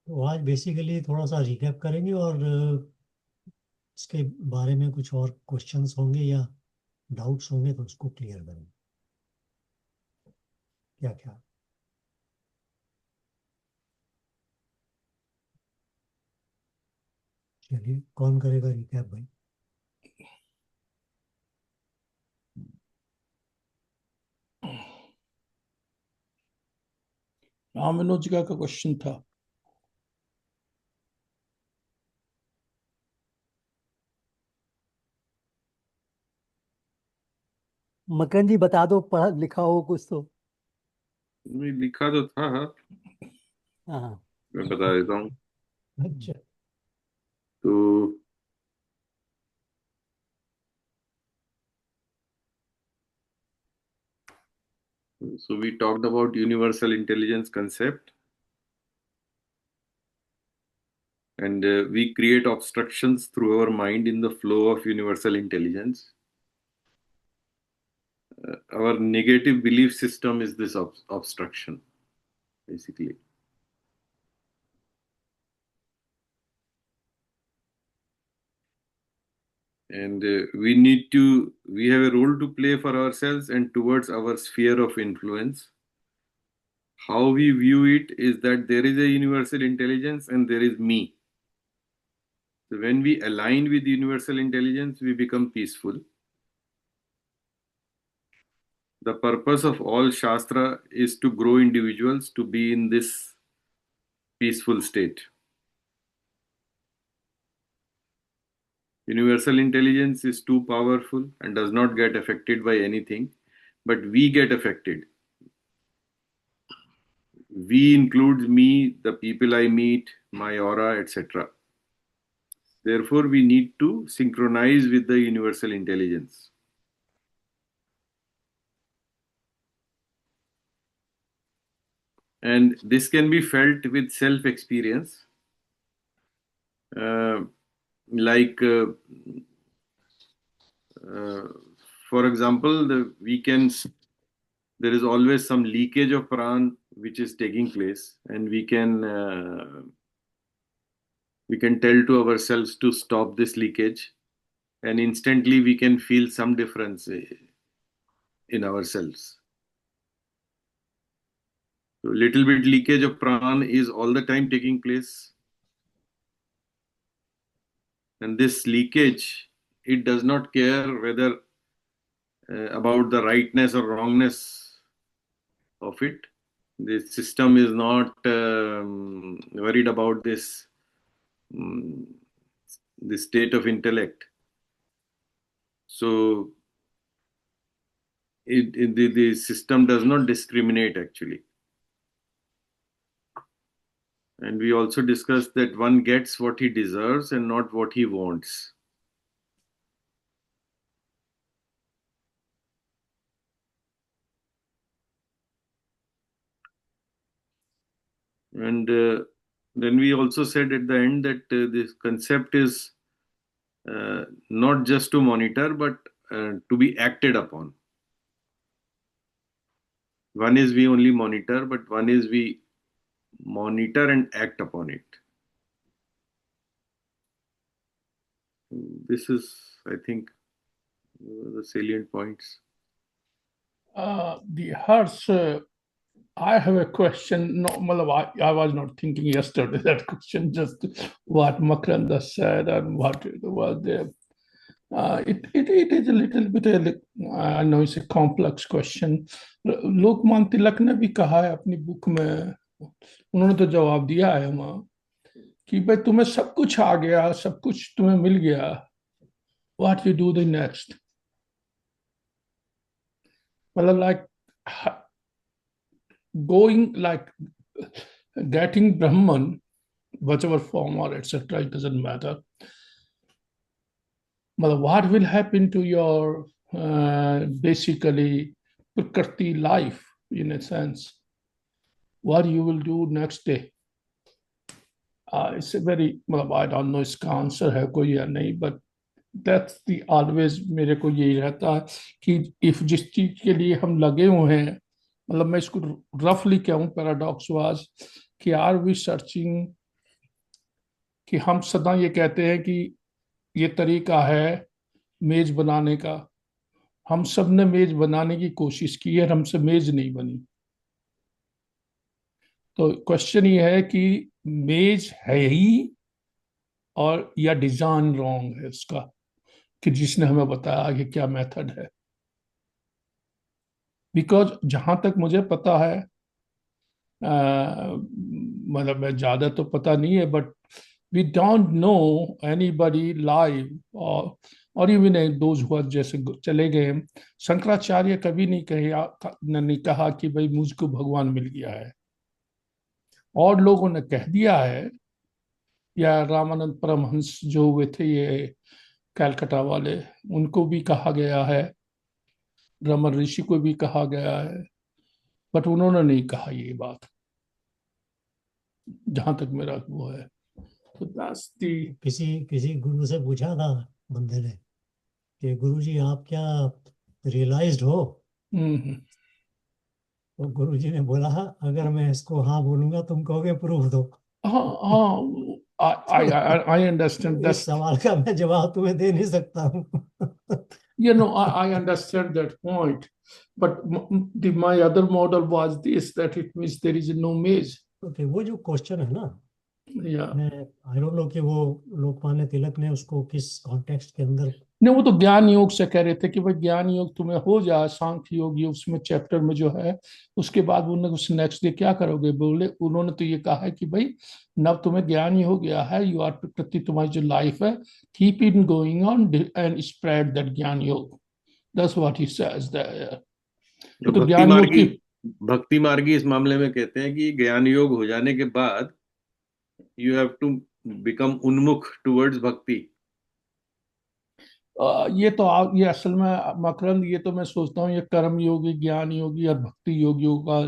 तो आज बेसिकली थोड़ा सा रिकैप करेंगे और इसके बारे में कुछ और क्वेश्चंस होंगे या डाउट्स होंगे तो उसको क्लियर करेंगे। क्या क्या। चलिए कौन करेगा रिकैप भाई। हाँ, मनोज का क्वेश्चन था। मकरंद जी बता दो, पढ़ा लिखा हो कुछ तो। नहीं, लिखा तो था। हाँ, हाँ हाँ। मैं बता देता हूँ। अच्छा। तो we talked about universal intelligence concept, and we create obstructions through our mind in the flow of universal intelligence. Our negative belief system is this obstruction, basically. And we have a role to play for ourselves and towards our sphere of influence. How we view it is that there is a universal intelligence and there is me. So when we align with universal intelligence, we become peaceful. The purpose of all Shastra is to grow individuals to be in this peaceful state. Universal intelligence is too powerful and does not get affected by anything, but we get affected. We includes me, the people I meet, my aura, etc. Therefore, we need to synchronize with the universal intelligence. And this can be felt with self experience. Uh, like, uh, for example, the weekends, there is always some leakage of pran which is taking place, and we can tell to ourselves to stop this leakage, and instantly we can feel some difference in ourselves. So little bit leakage of pran is all the time taking place, and this leakage, it does not care whether about the rightness or wrongness of it. The system is not worried about um, this state of intellect. So the system does not discriminate actually. And we also discussed that one gets what he deserves and not what he wants. And then we also said at the end that this concept is not just to monitor, but to be acted upon. One is we only monitor, but one is we monitor and act upon it. This is, I think, the salient points. The Harsh, I have a question. No, I was not thinking yesterday that question, just what Makranda said and what was there. It is a little bit, I know it's a complex question. लोकमान तिलक ने भी कहा है अपनी book में, उन्होंने तो जवाब दिया है वहाँ कि भाई तुम्हें सब कुछ आ गया, सब कुछ तुम्हें मिल गया, what you do the next. मतलब like going like getting Brahman, whatever form or etc. It doesn't matter. But what will happen to your basically Prakriti life in a sense? What you will do next day? It's a very, मतलब I don't know इसका answer है कोई या नहीं, but that's the always मेरे को यही रहता है कि if जिस चीज के लिए हम लगे हुए हैं, मतलब मैं इसको रफली कहूँ, पैराडॉक्स वाज कि आर वी सर्चिंग कि हम सदा ये कहते हैं कि ये तरीका है मेज बनाने का। हम सब ने मेज बनाने की कोशिश की है, हमसे मेज नहीं बनी। तो क्वेश्चन ये है कि मेज है ही और या डिजाइन रॉन्ग है उसका, कि जिसने हमें बताया कि क्या मेथड है। बिकॉज जहां तक मुझे पता है, मतलब मैं ज्यादा तो पता नहीं है, but we don't know anybody live और इवन दोज हुआ जैसे चले गए। शंकराचार्य कभी नहीं नहीं कहा कि भाई मुझको भगवान मिल गया है। और लोगों ने कह दिया है, या रामानंद परमहंस जो हुए थे ये कैलकाटा वाले, उनको भी कहा गया है, रमन ऋषि को भी कहा गया है, बट उन्होंने नहीं कहा ये बात, जहां तक मेरा वो है। तो that's the किसी किसी गुरु से पूछा था बंदे ने कि गुरु जी आप क्या रियलाइज्ड हो? हम्म, तो गुरु जी ने बोला अगर मैं इसको हाँ बोलूंगा तुम कहोगे प्रूफ दो। हाँ हाँ, I understand तो इस that. सवाल का मैं जवाब तुम्हें दे नहीं सकता हूँ। I understand that point, but my other model was this, that it means there is no maze. Okay, वो जो क्वेश्चन है ना, या मैं आई डोंट नो कि वो लोकमान्य तिलक ने उसको किस कॉन्टेक्स्ट के अंदर। नहीं, वो तो ज्ञान योग से कह रहे थे कि भाई ज्ञान योग तुम्हें हो जाए, सांख्य योग ये उसमें चैप्टर में जो है, उसके बाद उन्होंने उस नेक्स्ट डे क्या करोगे बोले। उन्होंने तो ये कहा है कि भाई नव तुम्हें ज्ञान ही हो गया है, यू आर प्रकृति तुम्हारी जो लाइफ है, keep it going on and spread that ज्ञान योग। That's what he says there. तो तो भक्ति ज्ञान योग मार्गी की भक्ति मार्गी इस मामले में कहते हैं कि ज्ञान योग हो जाने के बाद यू हैव टू बिकम उन्मुख टुवर्ड्स भक्ति। ये तो ये असल में मकरंद, ये तो मैं सोचता हूँ ये कर्म योगी, ज्ञान योगी और भक्ति योगियों का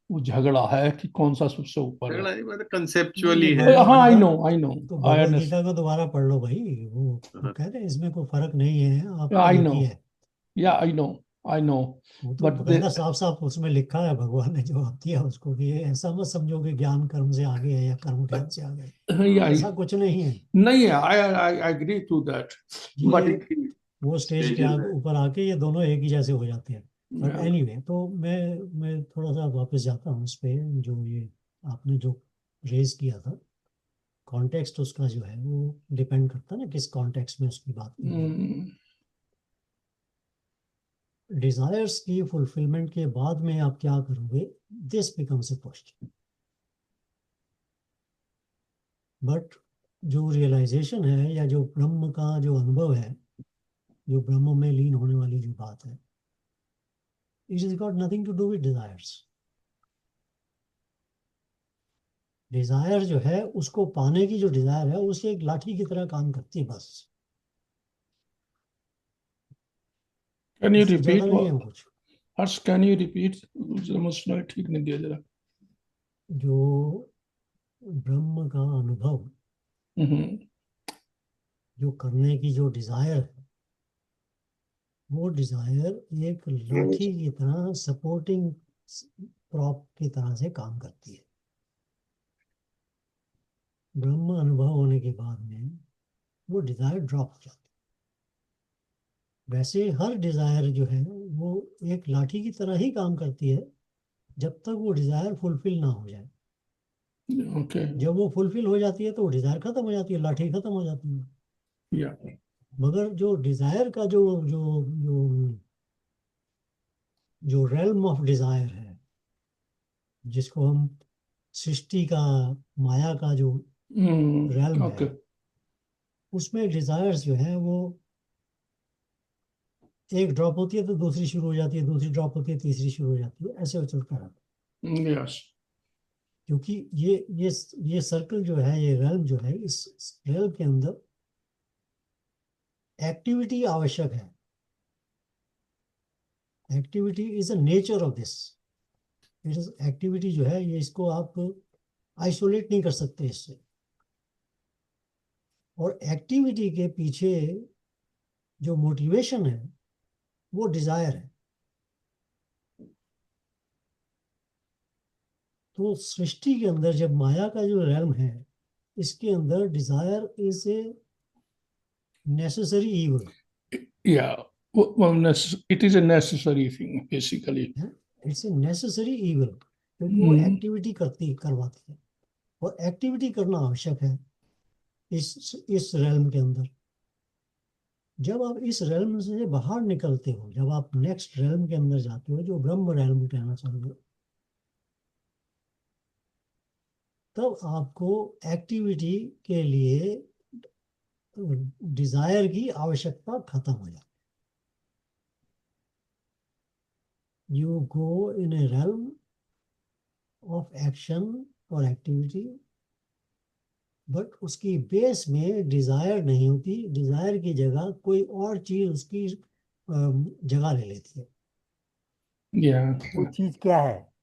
वो झगड़ा है कि कौन सा सबसे ऊपर है। झगड़ा नहीं, मतलब नहीं, ये कंसेप्चुअली है। भगवत हाँ, आई गीता, नो, आई नो, तो आई भगवत गीता अंडरस्टैंड, को दोबारा पढ़ लो भाई। वो हाँ। कह रहे हैं इसमें कोई फर्क नहीं है, आपका आई एक नो, ही है। या आई नो, वो तो बट बकायदा साफ साफ उसमें लिखा है, भगवान ने जवाब दिया उसको कि ये ऐसा मत समझो कि ज्ञान कर्म से आगे है या कर्म ज्ञान से आगे या है। ऐसा कुछ नहीं है। नहीं है, I agree to that, but ये वो स्टेज के स्टेजेस आगे है। ऊपर आके ये दोनों एक ही जैसे हो जाते हैं। बट एनीवे, तो मैं थोड़ा सा वापस जाता हूँ उस पे, जो ये आपने जो रेज किया था, कॉन्टेक्स्ट उसका जो है वो डिपेंड करता है ना किस कॉन्टेक्स्ट में उसकी बात की गई। डिजायर्स की फुलफिलमेंट के बाद में आप क्या करोगे, this becomes a question. But जो रियलाइजेशन है या जो ब्रह्म का जो अनुभव है, जो ब्रह्म में लीन होने वाली जो बात है, it is got nothing to do with desires. Desire जो है, उसको पाने की जो डिजायर है, उसे एक लाठी की तरह काम करती है बस, कैन यू इससे ज्यादा रिपीट, नहीं है वो कुछ। हर्ष कैन यू रिपीट, मुझे ठीक नहीं दिया जरा। जो ब्रह्म का अनुभव, हम्म, जो करने की जो डिजायर है, वो डिजायर एक लाठी की तरह सपोर्टिंग प्रॉप की तरह से काम करती है। ब्रह्म अनुभव होने के बाद में वो डिजायर ड्रॉप हो जाती है। वैसे हर डिजायर जो है वो एक लाठी की तरह ही काम करती है, जब तक वो डिजायर फुलफिल ना हो जाए। ओके, जब वो फुलफिल हो जाती है तो वो डिजायर खत्म हो जाती है, लाठी खत्म हो जाती है। या मगर जो डिजायर का जो जो जो जो रेल्म ऑफ डिजायर है, जिसको हम सृष्टि का, माया का जो रेल्म है, ओके, उसमें डिजायर्स जो है वो एक ड्रॉप होती है तो दूसरी शुरू हो जाती है, दूसरी ड्रॉप होती है तीसरी शुरू हो जाती है, ऐसे वो चलता रहता है। यस, क्योंकि ये सर्कल जो है, ये रेल्म जो है, इस रेल्म के अंदर एक्टिविटी आवश्यक है। Activity is a nature of this. It is activity जो है, ये इसको आप आइसोलेट नहीं कर सकते इससे। और एक्टिविटी के पीछे जो मोटिवेशन है वो डिजायर है। तो सृष्टि के अंदर जब माया का जो रेल्म है, इसके अंदर desire is a necessary evil. Yeah, it is a necessary thing, basically. It's a necessary evil, क्योंकि वो एक्टिविटी करवाती है, और एक्टिविटी करना आवश्यक है इस रेल्म के अंदर. जब आप इस रेल्म से बाहर निकलते हो, जब आप नेक्स्ट रेल्म के अंदर जाते हो, जो ब्रह्म रेल्म कहना चाहते हो, तब आपको एक्टिविटी के लिए डिजायर की आवश्यकता खत्म हो जाती है. You go in A realm of action और एक्टिविटी, बट उसकी बेस में डिजायर नहीं होती. डिजायर की जगह कोई और चीज उसकी जगह ले लेती है. Yeah. वो चीज क्या है?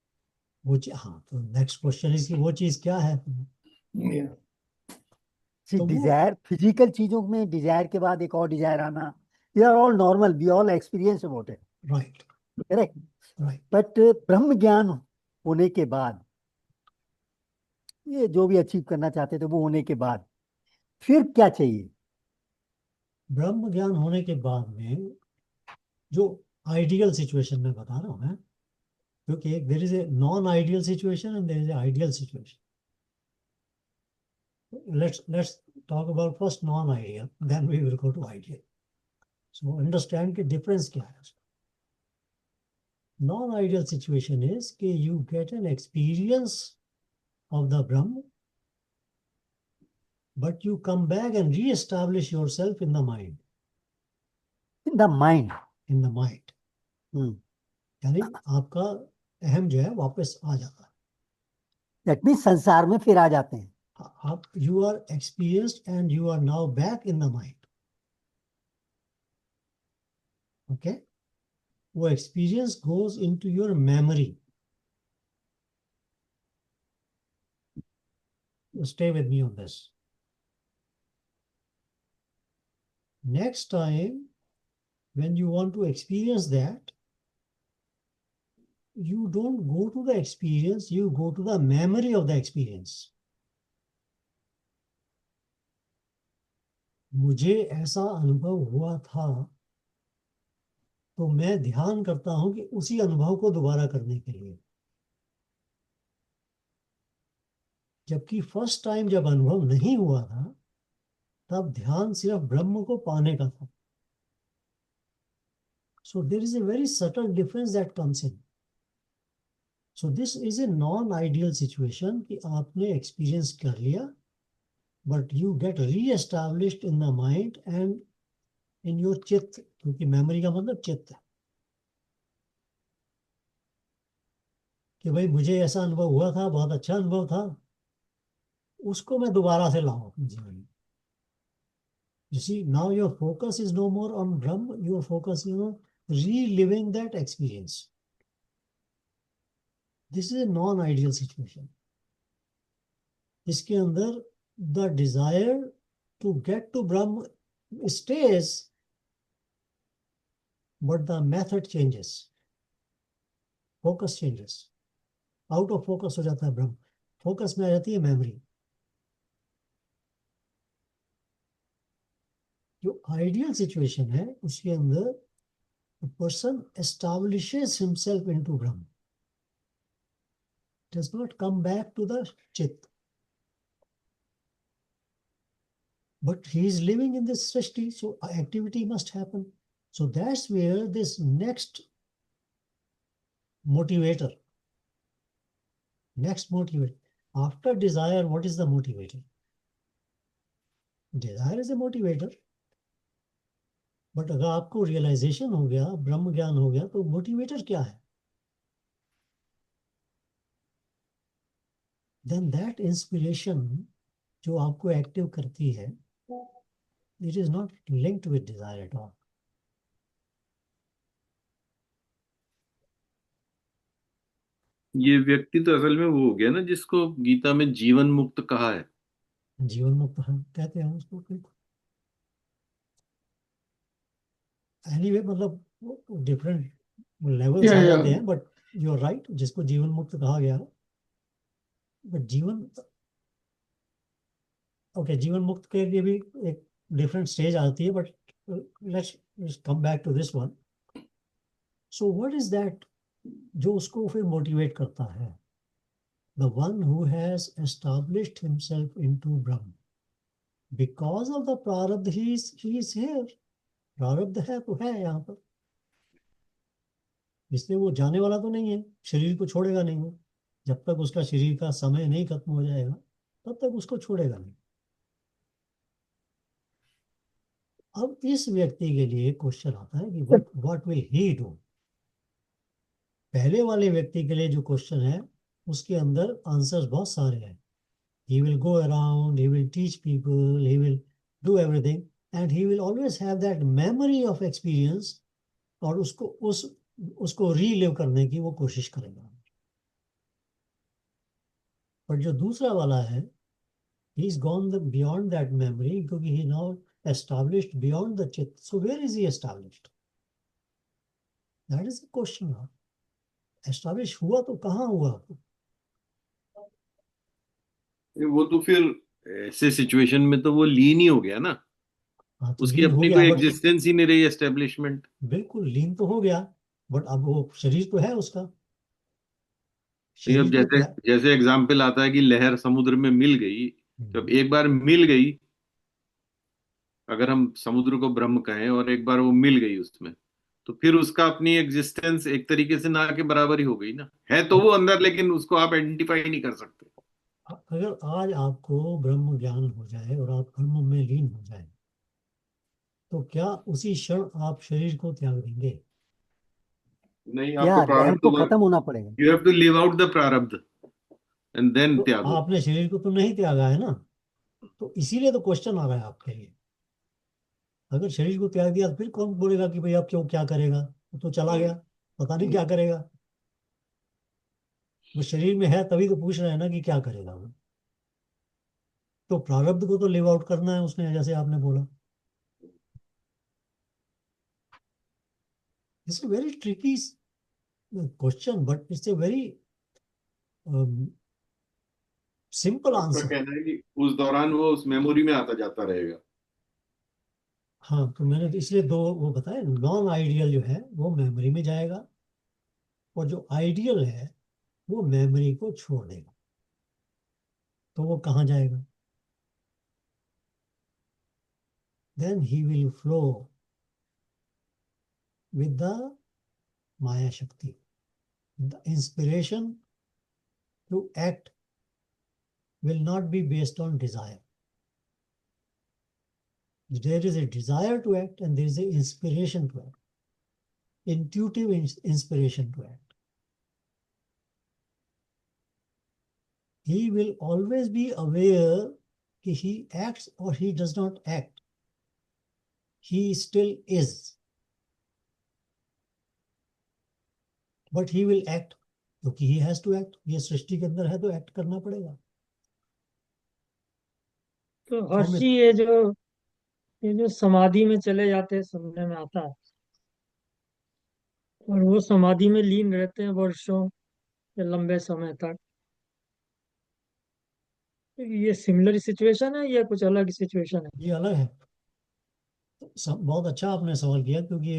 हाँ, तो नेक्स्ट क्वेश्चन है कि वो चीज क्या है. Yeah. तो वो डिजायर, फिजिकल चीजों में डिजायर के बाद एक और डिजायर आना, they are all normal, we all experience about it, right correct. Right. But ब्रह्म ज्ञान होने के बाद, ये जो भी अचीव करना चाहते थे वो होने के बाद फिर क्या चाहिए? ब्रह्म ज्ञान होने के बाद में जो आइडियल सिचुएशन में बता रहा हूँ मैं, क्योंकि there is a non ideal situation and there is a ideal situation. let's talk about first non ideal, then we will go to ideal. So understand कि difference क्या है. Non ideal situation is कि you get an experience of the Brahma, but you come back and re-establish yourself in the mind. In the mind. In the mind. यानी आपका अहम जो है वापस आ जाता है. दैट मीन्स संसार में फिर आ जाते हैं. आप you are experienced and you are now back in the mind. Okay? वो experience goes into your memory. Stay with me on this. Next time, when you want to experience that, you don't go to the experience, you go to the memory of the experience. मुझे ऐसा अनुभव हुआ था, तो मैं ध्यान करता हूं कि उसी अनुभव को दोबारा करने के लिए. जबकि फर्स्ट टाइम जब अनुभव नहीं हुआ था, तब ध्यान सिर्फ ब्रह्म को पाने का था. So there is a very subtle difference that comes in. So this is a non-ideal situation कि आपने experience कर लिया, but you get re-established in the mind and in your चित्त, क्योंकि memory का मतलब चित्त है, कि भाई मुझे ऐसा अनुभव हुआ था, बहुत अच्छा अनुभव था, उसको मैं दोबारा से लाऊं अपने जीवन में. You see, now your focus is no more on Brahma, your focus is on reliving that experience. This is a non-ideal situation. इसके अंदर the desire to get to Brahma stays, but the method changes. Focus changes. Out of focus हो जाता है ब्रह्म, focus में आ जाती है memory. जो ideal situation है उसके अंदर a person establishes himself into Brahma, does not come back to the Chit, but he is living in this Srishti, so activity must happen. So that's where this next motivator, after desire, what is the motivator? Desire is a motivator, but अगर आपको realization हो गया, ब्रह्म ज्ञान हो गया, तो motivator क्या है? Then that inspiration जो आपको एक्टिव करती है, it is not linked with desire at all. ये व्यक्ति तो असल में वो हो गया ना जिसको गीता में जीवन मुक्त कहा है. जीवन मुक्त हम कहते हैं उसको. एनीवे मतलब डिफरेंट लेवल्स आ जाते हैं, बट यू आर राइट, जिसको जीवन मुक्त कहा गया. बट जीवन ओके, जीवन मुक्त के लिए भी एक डिफरेंट स्टेज आती है, but let's come back to this one. So what is that जो उसको फिर मोटिवेट करता है? The one who has established himself into ब्रह्म, बिकॉज ऑफ द प्रारब्ध ही इज हियर. प्रारब्ध है तो है यहाँ पर, इसलिए वो जाने वाला तो नहीं है, शरीर को छोड़ेगा नहीं वो. जब तक उसका शरीर का समय नहीं खत्म हो जाएगा तब तक उसको छोड़ेगा नहीं. अब इस व्यक्ति के लिए क्वेश्चन आता है कि व्हाट विल ही डू. पहले वाले व्यक्ति के लिए जो क्वेश्चन है उसके अंदर आंसर्स बहुत सारे हैं. He will go around, he will teach people, he will do everything, and he will always have that memory of experience, और उसको रीलिव करने की वो कोशिश करेगा. पर जो दूसरा वाला है, he is gone beyond that memory, क्योंकि he now established beyond the chit. So where is he established? That is the question. Establish हुआ तो कहाँ हुआ? वो तो फिर ऐसे सिचुएशन में तो वो लीन ही हो गया ना, हाँ, तो उसकी लीन हो अपनी गया, कोई बट एग्जिस्टेंस ही नहीं रही, एस्टेब्लिशमेंट. बिल्कुल लीन तो हो गया, बट अब वो शरीर तो है उसका. अब शरीर तो जैसे क्या? जैसे एग्जाम्पल आता है कि लहर समुद्र में मिल गई, जब एक बार मिल गई, अगर हम समुद्र को ब्रह्म कहें और एक बार वो मिल गई उसमें, तो फिर उसका अपनी एग्जिस्टेंस एक तरीके से ना के बराबर ही हो गई ना. है तो वो अंदर, लेकिन उसको आप आइडेंटिफाई नहीं कर सकते. अगर आज आपको ब्रह्म ज्ञान हो जाए और आप ब्रह्म में लीन हो जाए, तो क्या उसी क्षण आप शरीर को त्याग देंगे? नहीं, आपको या लहर प्रारब्ध को खत्म होना पड़ेगा. You have to live out the प्रारब्ध एंड देन तो त्यागो. आपने शरीर को तो नहीं त्यागा है ना, तो इसीलिए तो क्वेश्चन आ रहा है आपके लिए. अगर शरीर को त्याग दिया तो फिर कौन बोलेगा कि भाई अब क्यों, क्या करेगा? वो तो चला गया, पता नहीं क्या करेगा. वो शरीर में है तभी तो पूछ रहे हैं ना कि क्या करेगा वो. तो प्रारब्ध को तो लिव आउट करना है उसने, जैसे आपने बोला. It's a very tricky question, but it's a very simple आपका आंसर. कहना है कि उस दौरान वो उस मेमोरी में आता जाता रहेगा. हाँ, तो मैंने तो इसलिए दो वो बताया. नॉन आइडियल जो है वो मेमोरी में जाएगा, और जो आइडियल है वो मेमोरी को छोड़ देगा. तो वो कहाँ जाएगा? Then he will flow with the maya shakti. The inspiration to act will not be based on desire. There is a desire to act and there is an inspiration to act, intuitive inspiration to act. He will always be aware that he acts or he does not act. He still is. But he will act क्योंकि he has to act. ये सृष्टि के अंदर है तो act करना पड़ेगा. तो सौम्य, हर्षी ये जो समाधि में चले जाते हैं सुनने में आता है, और वो समाधि में लीन रहते हैं वर्षों या लंबे समय तक. तो ये सिमिलर सिचुएशन है या कुछ अलग सिचुएशन है? ये अलग है. बहुत अच्छा आपने सवाल किया, क्योंकि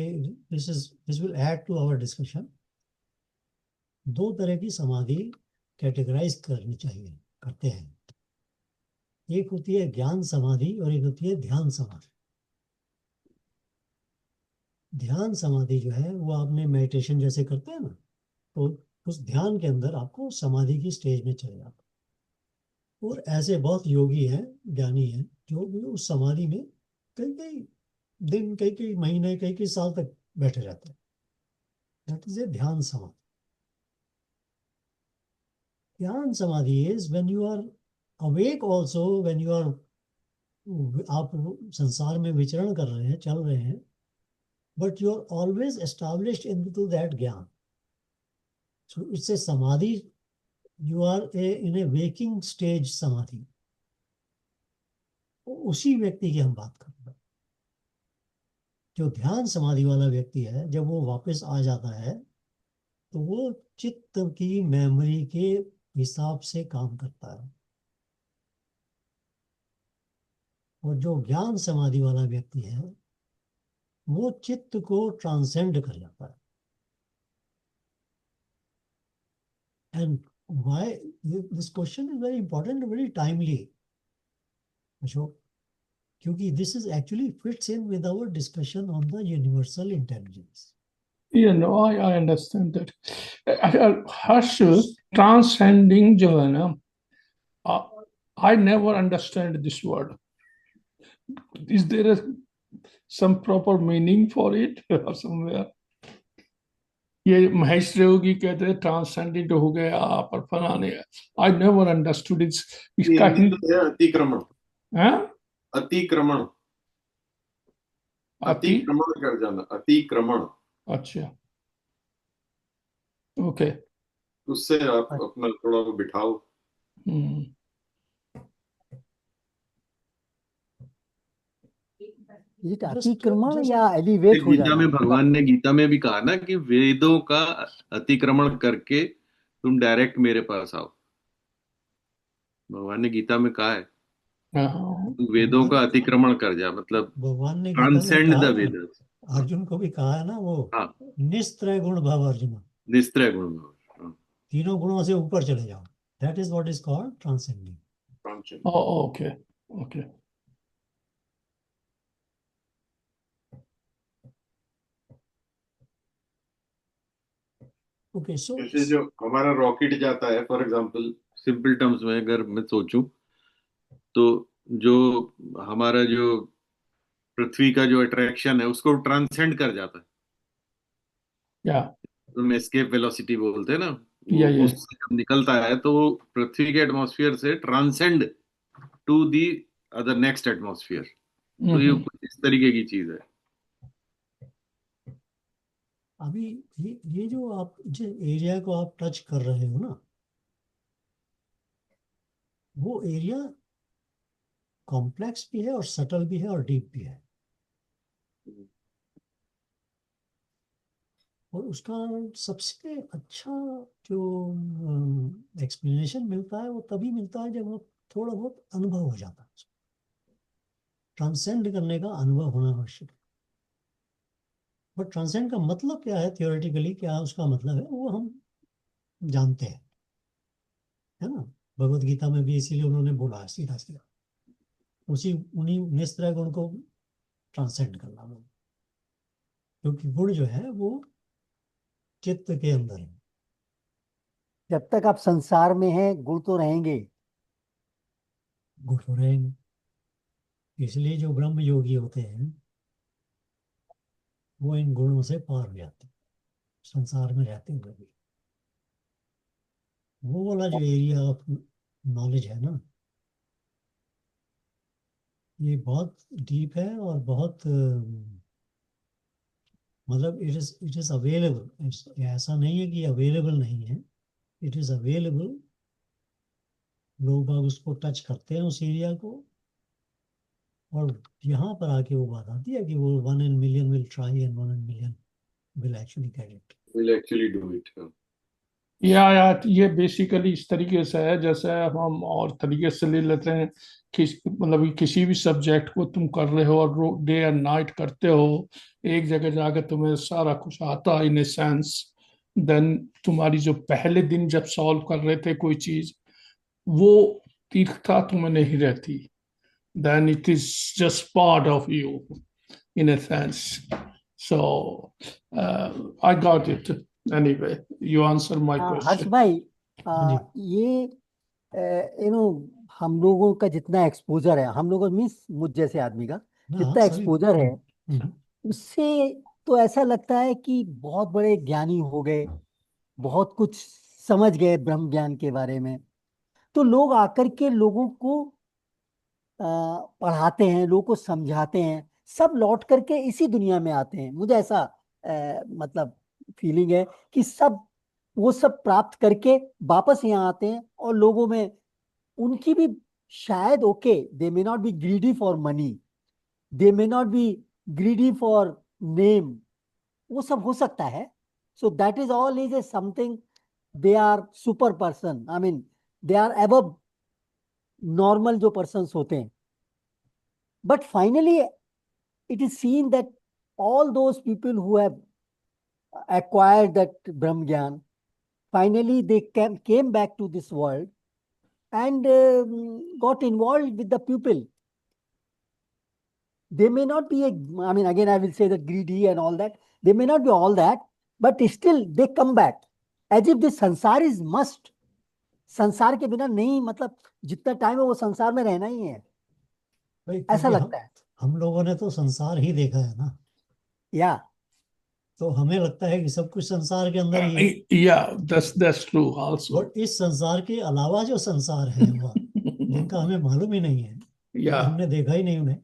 this will add to our discussion. दो तरह की समाधि कैटेगराइज करनी चाहिए, करते हैं. एक होती है ज्ञान समाधि और एक होती है ध्यान समाधि. ध्यान समाधि जो है वो आपने मेडिटेशन जैसे करते हैं ना, तो उस ध्यान के अंदर आपको समाधि की स्टेज में चले जाते. और ऐसे बहुत योगी हैं, ज्ञानी हैं, जो भी उस समाधि में कई कई दिन, कई कई महीने, कई कई साल तक बैठे रहते हैं. दैट इज ए ध्यान समाधि. ध्यान समाधि is when you are awake also, when you are, आप संसार में विचरण कर रहे हैं, चल रहे हैं, but you are always established into that ज्ञान. सो इट्स ए समाधि. You are in a waking stage समाधि. उसी व्यक्ति की हम बात कर रहे हैं. जो ध्यान समाधि वाला व्यक्ति है, जब वो वापस आ जाता है तो वो चित्त की मेमोरी के हिसाब से काम करता है. और जो ज्ञान समाधि वाला व्यक्ति है वो चित्त को ट्रांसेंड कर जाता है। And why this question is very important, very timely Ashok, क्योंकि this is actually fits in with our discussion on the universal intelligence. Yeah, no, I understand that. Harsh, transcending जो है ना, I never understand this word. Is there some proper meaning for it or somewhere? ये महेश रेवगी कहते हैं ट्रांससेंडेंट हो गया पर फलाने, आई नेवर अंडरस्टूड इट्स, इसका हिंदी तो है अतिक्रमण। हाँ, अतिक्रमण, अति, अतिक्रमण कर जाना, अतिक्रमण। अच्छा, ओके। उससे आप अपना थोड़ा बिठाओ। अतिक्रमण या एलिवेट हो गीता जाना? में भगवान ने गीता में भी कहा ना कि वेदों का अतिक्रमण करके तुम डायरेक्ट मेरे पास आओ। भगवान ने गीता में कहा है तू वेदों का अतिक्रमण कर जा, मतलब भगवान ने गीता में ट्रांसेंड कहा द ना, वेद। अर्जुन को भी कहा है ना वो, हाँ, निस्त्रय गुण भव अर्जुन, निस्त्रय गुण भाव। हाँ, तीनों गुणों से ऊपर चले जाओ। That is what is called transcending. Transcend. Okay, okay. Okay, so जैसे जो हमारा रॉकेट जाता है, फॉर एग्जांपल सिंपल टर्म्स में अगर मैं सोचूं तो जो हमारा जो पृथ्वी का जो अट्रैक्शन है उसको ट्रांसेंड कर जाता है। या तो एस्केप वेलोसिटी बोलते हैं ना, वो या उससे जब निकलता है तो वो पृथ्वी के एटमॉस्फेयर से transcend to the other next atmosphere. तो ये कुछ इस तरीके की चीज है। अभी ये जो आप जिस एरिया को आप टच कर रहे हो ना, वो एरिया कॉम्प्लेक्स भी है और सटल भी है और डीप भी है। और उसका सबसे अच्छा जो एक्सप्लेनेशन मिलता है वो तभी मिलता है जब वो थोड़ा बहुत अनुभव हो जाता है। ट्रांसेंड करने का अनुभव होना आवश्यक है। बट ट्रांसेंड का मतलब क्या है, थियोरेटिकली क्या उसका मतलब है, वो हम जानते हैं, है ना। भगवत गीता में भी इसीलिए उन्होंने बोला है सीधा सीधा, उसी उन्हीं निस्त्रय गुण को ट्रांसेंड करना वो, क्योंकि गुण जो है वो चित्त के अंदर है। जब तक आप संसार में हैं गुण तो रहेंगे। गुण तो रहेंगे, इसलिए जो ब्रह्म योगी होते हैं वो इन गुणों से पार हो जाते हैं, संसार में रहते हुए भी। वो वाला जो एरिया ऑफ नॉलेज है ना, ये बहुत डीप है और बहुत मतलब इट इज अवेलेबल। ऐसा नहीं है कि अवेलेबल नहीं है, इट इज अवेलेबल। लोग बाग उसको टच करते हैं उस एरिया को, और यहाँ पर आके वो बात आती है कि वो 1 in million will try and 1 in million will actually get it. Will actually do it. या ये बेसिकली इस तरीके से है जैसे हम और तरीके से ले लेते हैं कि मतलब किसी भी सब्जेक्ट को तुम कर रहे हो और डे एंड नाइट करते हो, एक जगह जाकर तुम्हें सारा कुछ आता है इन ए सेंस, देन तुम्हारी जो पहले दिन जब सॉल्व कर रहे थे कोई चीज, वो तीर्थता तुम्हें नहीं रहती, then it is just part of you in a sense. So I got it. Anyway, you answer my Harsh question. भाई, हाँ जी। ये हम लोगों का जितना एक्सपोजर है, हम लोगों मीन्स मुझ जैसे आदमी का हाँ जितना सभी। एक्सपोजर है, हम्म, उससे तो ऐसा लगता है कि बहुत बड़े ज्ञानी हो गए, बहुत कुछ समझ गए ब्रह्म ज्ञान के बारे में। तो लोग आकर के लोगों को पढ़ाते हैं, लोगों को समझाते हैं, सब लौट करके इसी दुनिया में आते हैं। मुझे ऐसा मतलब फीलिंग है कि सब वो सब प्राप्त करके वापस यहाँ आते हैं, और लोगों में उनकी भी शायद, okay, they may not be greedy for money, they may not be greedy for name, वो सब हो सकता है। So that is all is a something, they are super person, I mean they are above normal जो persons होते हैं। But finally, it is seen that all those people who have acquired that Brahm Gyan, finally they came back to this world and got involved with the pupil. They may not be, I mean, again, I will say that greedy and all that. They may not be all that, but still they come back as if this sansar is must. संसार के बिना नहीं, मतलब जितना time है वो संसार में रहना ही है, भाई ऐसा क्योंकि लगता है। हम लोगों ने तो संसार ही देखा है ना, या तो हमें लगता है कि सब कुछ संसार के अंदर ही है। Yeah, that's true also. और इस संसार के अलावा जो संसार है वह जिनका हमें मालूम ही नहीं है, Yeah. हमने देखा ही नहीं उन्हें,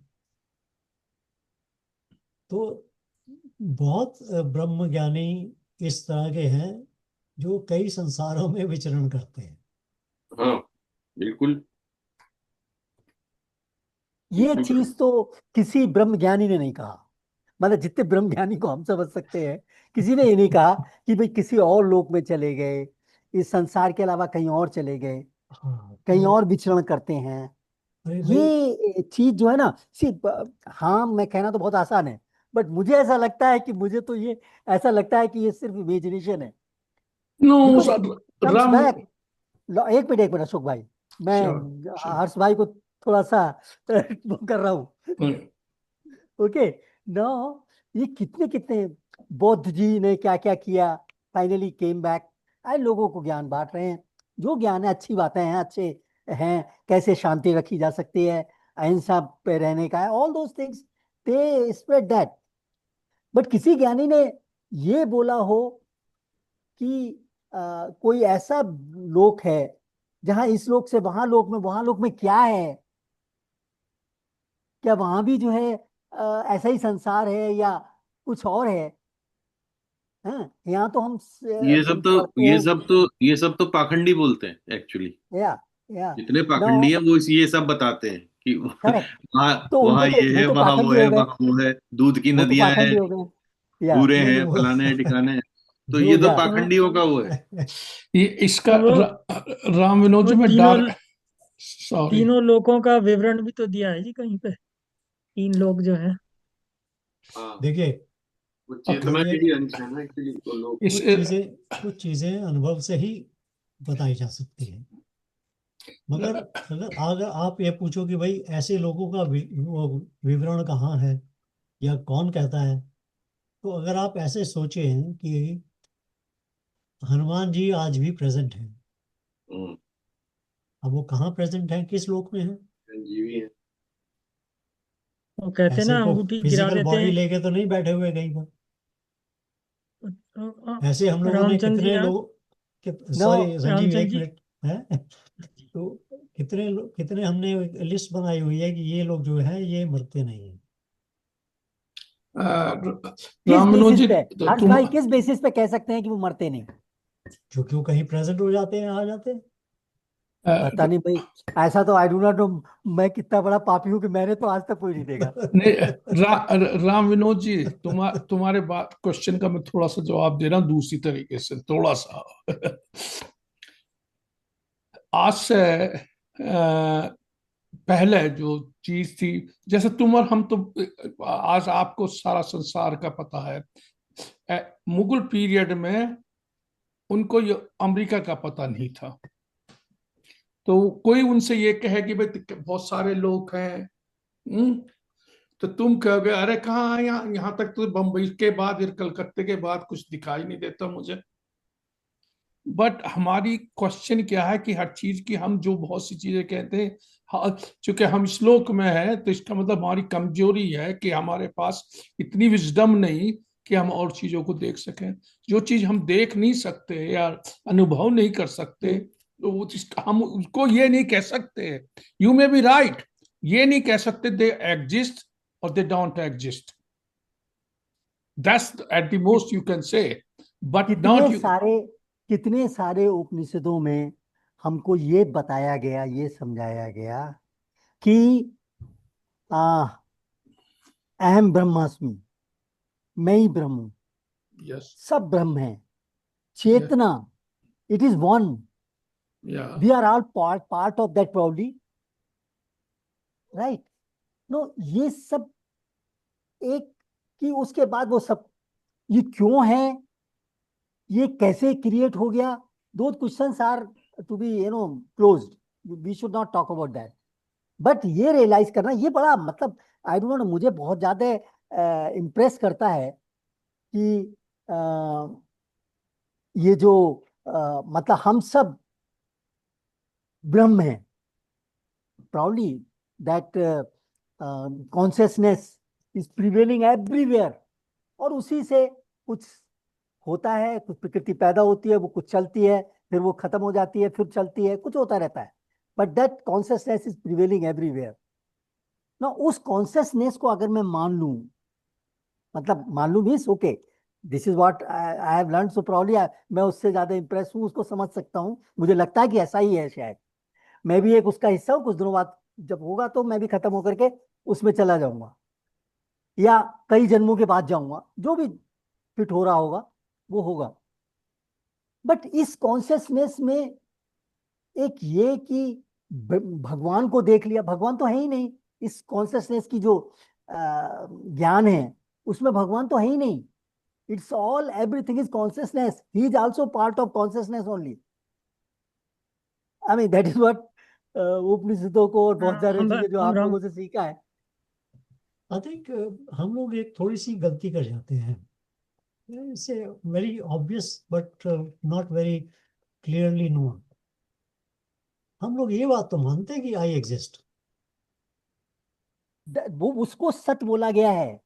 तो बहुत ब्रह्म ज्ञानी इस तरह के हैं जो कई संसारों में विचरण करते हैं। हाँ बिल्कुल। ये चीज तो किसी ब्रह्म ज्ञानी ने नहीं कहा, मतलब जितने ब्रह्म ज्ञानी को हम समझ सकते हैं, किसी ने ये नहीं कहा कि भाई किसी और लोक में चले गए, इस संसार के अलावा कहीं और चले गए, हाँ, कहीं तो और विचरण करते हैं। अरे भाई, ये चीज जो है ना, सिर्फ हाँ मैं कहना तो बहुत आसान है, बट मुझे ऐसा लगता है कि मुझे तो ये ऐसा लगता है कि ये सिर्फ इमेजिनेशन है, No, because comes Ram. Back. एक मिनट अशोक भाई, मैं Sure. हर्ष भाई को थोड़ा सा वो कर रहा हूँ। Mm. ओके नो, ये कितने कितने बौद्ध जी ने क्या क्या किया, फाइनली केम बैक, आए लोगों को ज्ञान बांट रहे हैं। जो ज्ञान है, अच्छी बातें हैं, अच्छे हैं, कैसे शांति रखी जा सकती है, अहिंसा पे रहने का है, all those things they spread that. But किसी ज्ञानी ने ये बोला हो कि कोई ऐसा लोक है जहां इस लोक से वहां लोक में क्या है, क्या वहां भी जो है ऐसा ही संसार है या कुछ और है? हाँ, यहाँ तो हम ये सब तो पढ़ते ये हैं। सब तो ये सब तो पाखंडी बोलते हैं एक्चुअली। या जितने नो, पाखंडी है वो ये सब बताते हैं कि करेक्ट। वहाँ तो वहाँ उनको तो ये वो है, तो वहाँ वो पाखंडी है, हो गए, वहाँ वो है, दूध की वो तो नदियां हैं, पाखंडी हो गए। या पूरे नहीं नहीं हैं, वो फलाने हैं, ठिकाने हैं। तो जो ये तो तो वो पाखंडियों का वो है। ये इसका तो वो राम विनोद वो जी में तीनों सॉरी, तीनों लोकों का विवरण भी तो दिया है जी कहीं पे, तीन लोग जो है। हाँ देखिए, वो चेतना ये के ही अंश है ना एक्चुअली वो लोग। इस कुछ चीजें अनुभव से ही बताई जा सकती हैं, मगर अगर आप ये पूछो कि भाई ऐसे लोगों का वो विवरण कहाँ है या कौन कहता है, तो अगर आप ऐसे सोचें कि हनुमान जी आज भी प्रेजेंट हैं, हम्म, अब वो कहाँ प्रेजेंट हैं, किस लोक में हैं? जीवी है। वो कहते हैं ऐसे ना, को अंगूठी गिरा फिजिकल देते बॉडी हैं। लेके तो नहीं बैठे हुए कहीं पर। ऐसे हम लोगों ने रामचंद्र जी कितने हैं। लोग, नो, सॉरी संजीव रामचंद्र एक जी। मिनट है, तो कितने हमने लिस्ट बनाई हुई है कि ये लोग जो है ये मरते नहीं है। किस राम विनोद बेसिस जी पे हर्ष तुम भाई, किस बेसिस पे कह सकते हैं कि वो मरते नहीं? क्योंकि वो कहीं प्रेजेंट हो जाते हैं, आ जाते हैं। पता नहीं भाई, ऐसा तो आई डू नॉट नो, मैं कितना बड़ा पापी हूँ कि मैंने तो आज तक कोई नहीं देखा। नहीं, राम विनोद जी तुम्हारे बात क्वेश्चन का मैं थोड़ा सा जवाब दे रहा हूँ दूसरी तरीके से, थोड़ा सा आज से पहले जो चीज थी, जैसे तुम और हम तो आज आपको सारा संसार का पता है, मुगल पीरियड में उनको ये अमेरिका का पता नहीं था। तो कोई उनसे ये कहे कि भाई बहुत सारे लोग हैं, तो तुम कहोगे अरे कहाँ, यहाँ तक तो बम्बई के बाद फिर कलकत्ते के बाद कुछ दिखाई नहीं देता मुझे। बट हमारी क्वेश्चन क्या है कि हर चीज की हम जो बहुत सी चीजें कहते हैं, चूंकि हम श्लोक में है तो इसका मतलब हमारी कमजोरी है कि हमारे पास इतनी विजडम नहीं कि हम और चीजों को देख सकें। जो चीज हम देख नहीं सकते या अनुभव नहीं कर सकते, तो वो चीज हम उसको ये नहीं कह सकते। यू मे बी राइट, ये नहीं कह सकते दे एग्जिस्ट और they don't exist, that's at the most you can say, but not you. कितने सारे उपनिषदों में हमको ये बताया गया, ये समझाया गया कि आ, अहम ब्रह्मास्मि, मैं ही ब्रह्म हूं, यस, सब ब्रह्म है, चेतना, इट इज वन, या we are all part of that probably, right? No, ये सब एक, कि उसके बाद वो सब ये क्यों है, ये कैसे क्रिएट हो गया, दो questions are to be closed, we should not talk about that. But ये रियलाइज करना, ये बड़ा मतलब, आई डोंट नो, मुझे बहुत ज्यादा इम्प्रेस करता है कि ये जो मतलब हम सब ब्रह्म हैं, proudly that consciousness is prevailing everywhere, और उसी से कुछ होता है, कुछ प्रकृति पैदा होती है, वो कुछ चलती है, फिर वो खत्म हो जाती है, फिर चलती है, कुछ होता रहता है, but that consciousness is prevailing everywhere ना। उस कॉन्शियसनेस को अगर मैं मान लूं, मतलब मान लूं means okay, this is what I have learn, so proudly मैं उससे ज्यादा इंप्रेस हूं, उसको समझ सकता हूं, मुझे लगता है कि ऐसा ही है शायद, मैं भी एक उसका हिस्सा हूं, कुछ दिनों बाद जब होगा तो मैं भी खत्म होकर के उसमें चला जाऊंगा, या कई जन्मों के बाद जाऊंगा, जो भी फिट हो रहा होगा वो होगा। बट इस कॉन्शियसनेस में एक ये कि भगवान को देख लिया, भगवान तो है ही नहीं, इस कॉन्शियसनेस की जो ज्ञान है उसमें भगवान तो है ही नहीं, it's all, everything is consciousness, he is also part of consciousness only. I mean that is what उपनिषदों को और बहुत सारी हम चीजें जो हम आप राम लोगों से सीखा है। आई थिंक हम लोग एक थोड़ी सी गलती कर जाते हैं, it's very obvious but not very clearly known. हम लोग ये बात तो मानते हैं कि आई एग्जिस्ट, वो उसको सत्य बोला गया है,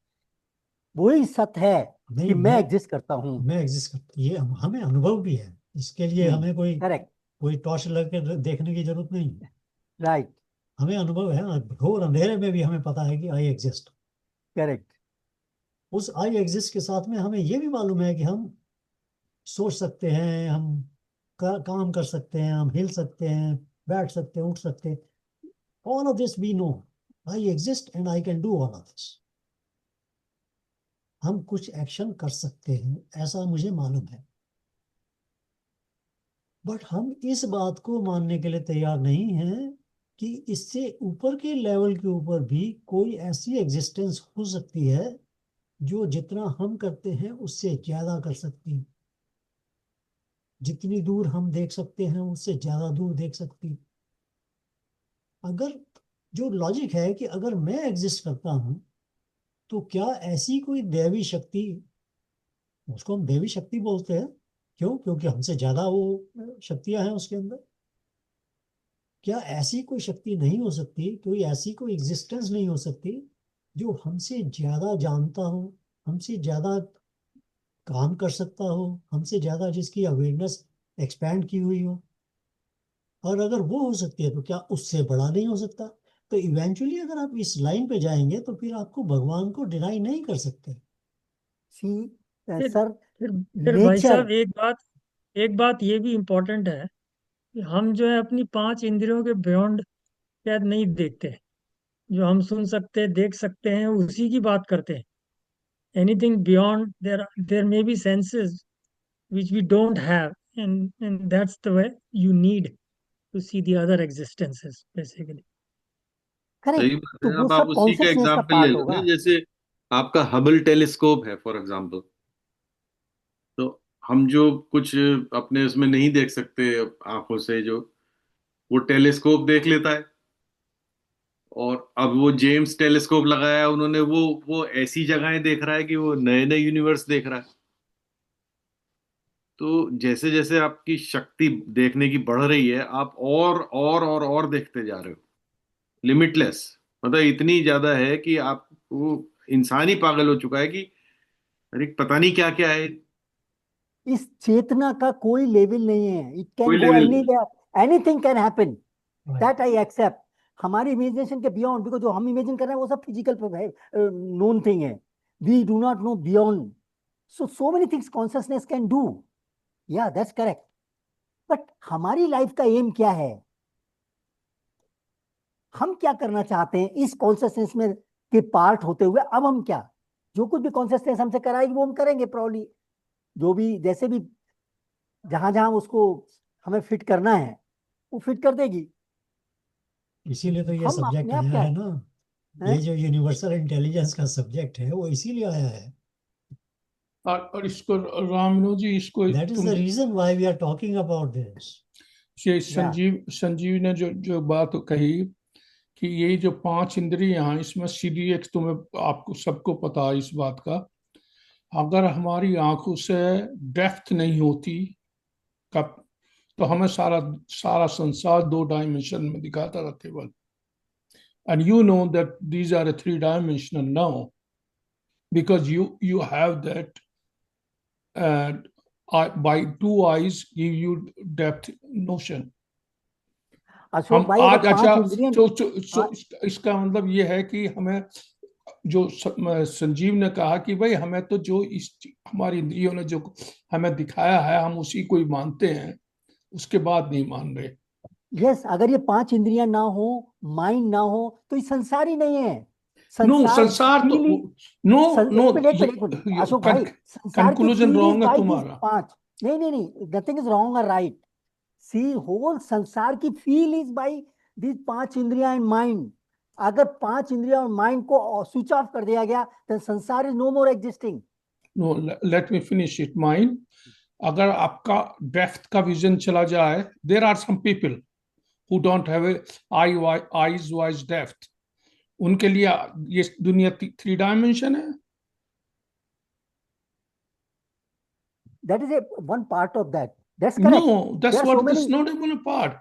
वही सत्य है नहीं कि मैं एग्जिस्ट करता हूँ। मैं एग्जिस्ट करता, ये हमें अनुभव भी है, इसके लिए हमें कोई करेक्ट। कोई टॉर्च लग के देखने की जरूरत नहीं है। राइट। हमें अनुभव है, घोर अंधेरे में भी हमें पता है कि आई एग्जिस्ट। करेक्ट। उस आई एग्जिस्ट के साथ में हमें ये भी मालूम है कि हम सोच सकते हैं, हम काम कर सकते हैं, हम हिल सकते हैं, बैठ सकते हैं, उठ सकते हैं। All of this we know, I exist and I can do all of this. हम कुछ एक्शन कर सकते हैं, ऐसा मुझे मालूम है। बट हम इस बात को मानने के लिए तैयार नहीं हैं कि इससे ऊपर के लेवल के ऊपर भी कोई ऐसी एग्जिस्टेंस हो सकती है जो जितना हम करते हैं उससे ज्यादा कर सकती है, जितनी दूर हम देख सकते हैं उससे ज्यादा दूर देख सकती है। अगर जो लॉजिक है कि अगर मैं एग्जिस्ट करता हूं तो क्या ऐसी कोई दैवी शक्ति, उसको हम देवी शक्ति बोलते हैं, क्यों? क्योंकि हमसे ज्यादा वो शक्तियां हैं उसके अंदर। क्या ऐसी कोई शक्ति नहीं हो सकती, कोई ऐसी कोई एग्जिस्टेंस नहीं हो सकती जो हमसे ज्यादा जानता हो, हमसे ज्यादा काम कर सकता हो, हमसे ज्यादा जिसकी अवेयरनेस एक्सपैंड की हुई हो? और अगर वो हो सकती है तो क्या उससे बड़ा नहीं हो सकता? तो इवेंचुअली अगर आप इस लाइन पे जाएंगे तो फिर आपको भगवान को डिनाई नहीं कर सकते। सी फिर सर, फिर भाई नेचर। साहब, एक बात ये भी इम्पोर्टेंट है कि हम जो है अपनी 5 इंद्रियों के बियॉन्ड शायद नहीं देखते। जो हम सुन सकते देख सकते हैं उसी की बात करते हैं। Anything beyond there may be senses which we don't have, and that's the way you need to see the other existences basically. Correct. सही बात तो है। वो अब आप सब उसी का कॉन्शियसनेस का एग्जाम्पल ले पार्ट लो ना, होगा। जैसे आपका हबल टेलीस्कोप है फॉर एग्जाम्पल। तो हम जो कुछ अपने उसमें नहीं देख सकते आंखों से, जो वो टेलीस्कोप देख लेता है। और अब वो जेम्स टेलीस्कोप लगाया उन्होंने, वो ऐसी जगहें देख रहा है कि वो नए नए यूनिवर्स देख रहा है। तो जैसे जैसे आपकी शक्ति देखने की बढ़ रही है, आप और देखते जा रहे हो, लिमिटलेस। मतलब इतनी ज्यादा है कि आप, वो इंसान ही पागल हो चुका है कि अरे पता नहीं क्या क्या है। इस चेतना का कोई लेवल नहीं है, इट कैन कोई गो लेवल नहीं। Anywhere, anything can happen, right. That I accept. हमारी इमेजिनेशन के बियॉन्ड, बिकॉज जो हम इमेजिन कर रहे हैं वो सब फिजिकल नोन थिंग है, we do not know beyond, so many things consciousness can do. Yeah that's correct. But हमारी लाइफ का एम क्या है, हम क्या करना चाहते हैं इस कॉन्शियसनेस में के पार्ट होते हुए? अब हम क्या, जो कुछ भी कॉन्शियसनेस हमसे कराएगी वो हम करेंगे प्रॉब्ली, जो भी जैसे भी जहां जहां उसको हमें फिट करना है वो फिट कर देगी। इसीलिए तो ये हम सब्जेक्ट अपने आप आया क्या है है? ना, ये जो यूनिवर्सल इंटेलिजेंस का सब्जेक्ट है वो इसीलिए आया है. और इसको रामनु जी, इसको That is तुम the reason why we are talking about this. ये या संजीव ने जो जो बात कही कि ये जो 5 इंद्रियां हैं, इसमें सीडीएक्स, तुम्हें आपको सबको पता है इस बात का, अगर हमारी आंखों से डेप्थ नहीं होती कब, तो हमें सारा सारा संसार 2 डायमेंशन में दिखाता रहा केवल. And you know that these are 3 dimensional now because you have that, and by 2 eyes give you depth notion. Ashok हम भाई आज अगर अच्छा, 5 इंद्रियां हाँ, इसका मतलब ये है कि हमें जो संजीव ने कहा कि भाई हमें तो जो इस हमारी इंद्रियों ने जो हमें दिखाया है हम उसी को ही मानते हैं, उसके बाद नहीं मान रहे. यस, अगर ये 5 इंद्रियां ना हो, माइंड ना हो, तो ये संसार ही नहीं है. नो, संसार संसार तो फील ही नो नो, एक मिनट एक मिनट अशोक भाई, संसार की कंक्लूजन फील इज रॉन्ग है बाय दिस तुम्हारा. 5. नहीं नहीं नहीं, नथिंग इज रॉन्ग और राइट. सी होल संसार की फील इज बाय दिस 5 इंद्रियां एंड माइंड. अगर 5 इंद्रियां और माइंड को स्विच ऑफ कर दिया गया तो संसार is no more existing. No, let me finish it. Mind, अगर आपका डेप्थ का विजन चला जाए, there are some people who don't have eyes wise depth, उनके लिए ये दुनिया 3 डायमेंशन है. That is a one part of that. That's correct. No, There that's are so what, that's many. not even a part.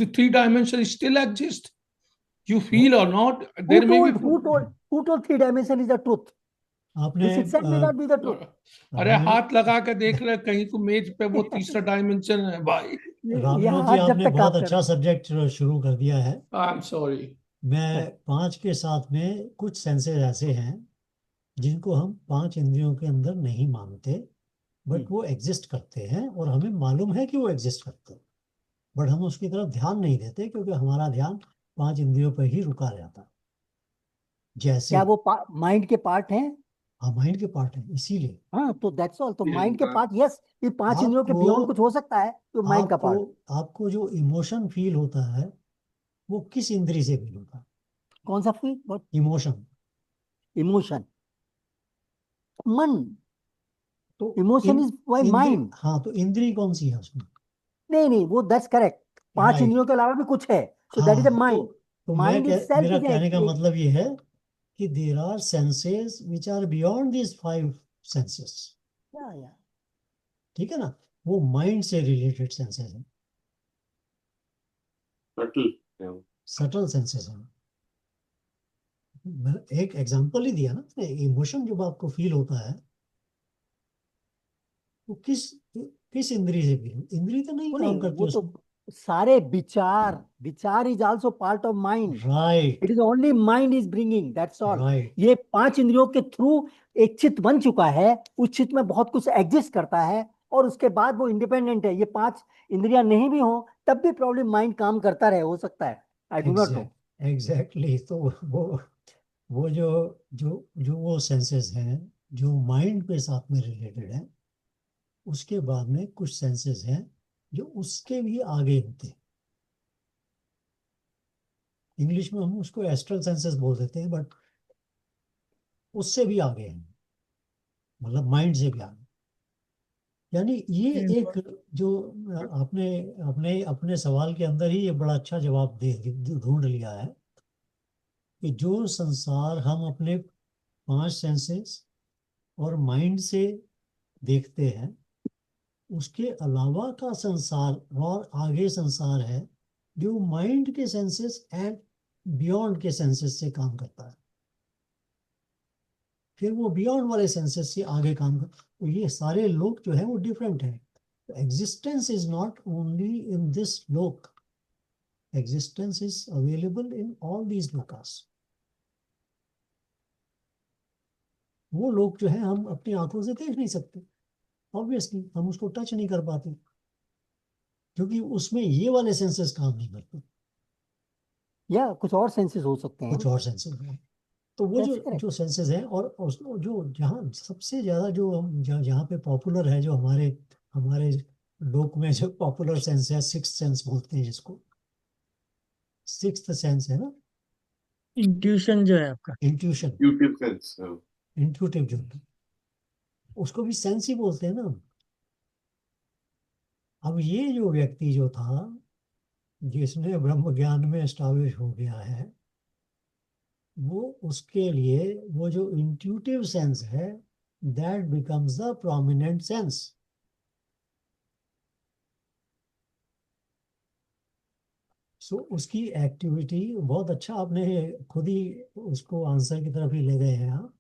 The 3 dimensions still exist. You feel or not, Who there may be. told? Who told 3 dimension is the truth? आपने This itself may not be the truth. अरे रामनु हाथ लगा के देख ले कहीं को मेज पे, वो तीसरा डायमेंशन है भाई. ये रामनु जी, हाथ जब आपने तक बहुत काम अच्छा कर. सब्जेक्ट शुरू कर दिया है. I am sorry. मैं 5 के साथ में कुछ सेंसेस ऐसे हैं जिनको हम 5 इंद्रियों के अंदर नहीं मानते, बट वो एग्जिस्ट करते हैं और हमें मालूम है कि वो एग्जिस्ट करते हैं, बट हम उसकी तरफ ध्यान नहीं देते क्योंकि हमारा ध्यान 5 इंद्रियों पर ही रुका रहता है. जैसे क्या वो माइंड के पार्ट हैं? हम माइंड के पार्ट हैं, इसीलिए हाँ, तो दैट्स ऑल. तो माइंड के Yeah, पार्ट, यस, ये 5 इंद्रियों के आपको बियॉन्ड कुछ हो सकता है, तो माइंड का आपको पार्ट. आपको जो इमोशन फील होता है वो किस इंद्री से फील होता है? कौन सा फील? इमोशन. इमोशन, मन. तो इमोशन इज बाय इंद्री, माइंड. हाँ, तो इंद्री कौन सी है उसमें? नहीं नहीं, वो दैट्स करेक्ट. 5 राइट. इंद्रियों के अलावा भी कुछ है, सो दैट इज अ हाँ, माइंड. तो माइंड इज सेल्फ मेरा इज कहने का मतलब ये है कि there are senses which are beyond this 5 senses. Yeah ठीक है ना? वो माइंड से रिलेटेड सेंसेस हैं, subtle. Yeah. सटल सेंसेस हैं. मैं एक एग्जांपल ही दिया ना, इमोशन जब आपको फील होता है वो किस इंद्री से फील, इंद्री तो नहीं वो काम नहीं, करती वो तो उसमें. सारे विचार is also part of mind. Right. It is only mind is bringing, that's all. Right. ये 5 इंद्रियों के थ्रू एक चित्त बन चुका है, उस चित्त में बहुत कुछ एग्जिस्ट करता है, और उसके बाद वो इंडिपेंडेंट है. ये 5 इंद्रियां नहीं भी हो तब भी प्रॉब्लम माइंड काम करता रहे, हो सकता है. I do not no. Exactly. तो वो जो जो जो वो सेंसेस हैं जो माइंड के साथ में रिलेटेड है, उसके बाद में कुछ सेंसेस हैं जो उसके भी आगे होते हैं. इंग्लिश में हम उसको एस्ट्रल सेंसेस बोल देते हैं, बट उससे भी आगे हैं, मतलब माइंड से भी आगे. यानी ये एक जो आपने अपने अपने सवाल के अंदर ही ये बड़ा अच्छा जवाब ढूंढ लिया है कि जो संसार हम अपने 5 सेंसेस और माइंड से देखते हैं, उसके अलावा का संसार और आगे संसार है जो माइंड के सेंसेस एंड बियॉन्ड के सेंसेस से काम करता है. फिर वो बियॉन्ड वाले सेंसेस से आगे काम कर. तो ये सारे लोक जो है वो डिफरेंट है. Existence is not only in this lok, existence is available in all these lokas. वो लोग जो है हम अपनी आंखों से देख नहीं सकते, ऑब्वियसली हम उसको टच नहीं कर पाते क्योंकि उसमें ये वाले सेंसेस काम नहीं करते. या कुछ और सेंसेस हो सकते हैं. कुछ और सेंसेस हैं. तो वो That's correct. जो सेंसेस हैं और जो जहाँ सबसे ज्यादा जो हम जहाँ पे पॉपुलर है, जो हमारे हमारे लोक में जो पॉपुलर सेंस है, सिक्स्थ सेंस बोलते हैं जिसको. सिक्स्थ सेंस है ना, इंट्यूशन जो है आपका, इंट्यूशन, intuitive sense. इंट्यूटिव जो है, उसको भी सेंस ही बोलते हैं ना। अब ये जो व्यक्ति जो था, जिसने ब्रह्म ज्ञान में एस्टाब्लिश हो गया है, वो उसके लिए वो जो इंट्यूटिव सेंस है, that becomes the prominent sense. So उसकी एक्टिविटी बहुत अच्छा, आपने खुद ही उसको आंसर की तरफ ही ले गए हैं आप।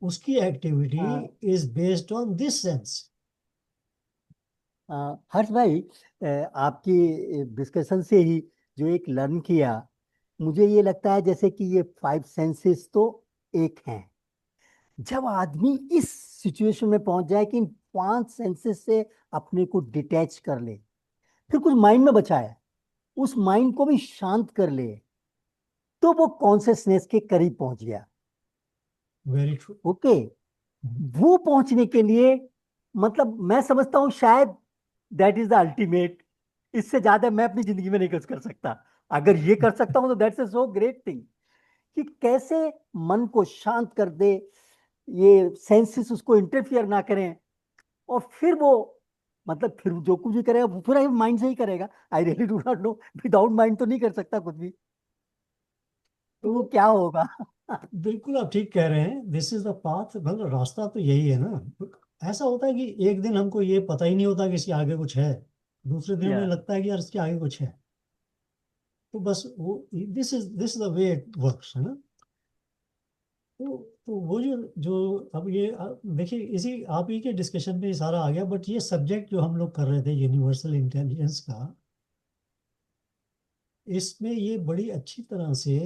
उसकी activity is based on this sense. Harsh भाई, आपकी डिस्कशन से ही जो एक लर्न किया, मुझे ये लगता है जैसे कि ये 5 सेंसेस तो एक हैं। जब आदमी इस सिचुएशन में पहुंच जाए कि इन 5 सेंसेस से अपने को डिटैच कर ले, फिर कुछ माइंड में बचा है, उस माइंड को भी शांत कर ले, तो वो कॉन्शियसनेस के करीब पहुंच गया। Very true. ओके, वो पहुंचने के लिए मतलब मैं समझता हूं शायद दैट इज द अल्टीमेट। इससे ज्यादा मैं अपनी जिंदगी में नहीं कुछ कर सकता। अगर ये कर सकता हूं तो that's a so great thing, कि कैसे मन को शांत कर दे, ये सेंसेस उसको इंटरफियर ना करें, और फिर वो मतलब फिर जो कुछ भी करेगा वो पूरा माइंड से ही करेगा। I really do not no, without mind तो नहीं कर सकता कुछ भी। तो वो तो क्या होगा? बिल्कुल आप ठीक कह रहे हैं, दिस इज द पाथ, मतलब रास्ता तो यही है ना। ऐसा होता है कि एक दिन हमको ये पता ही नहीं होता कि इसके आगे कुछ है, दूसरे दिन हमें या लगता है कि यार इसके आगे कुछ है। तो बस वो this the way it works, है ना। तो वो जो अब ये देखिए, इसी आप ही के डिस्कशन में ये सारा आ गया, बट ये सब्जेक्ट जो हम लोग कर रहे थे यूनिवर्सल इंटेलिजेंस का, इसमें ये बड़ी अच्छी तरह से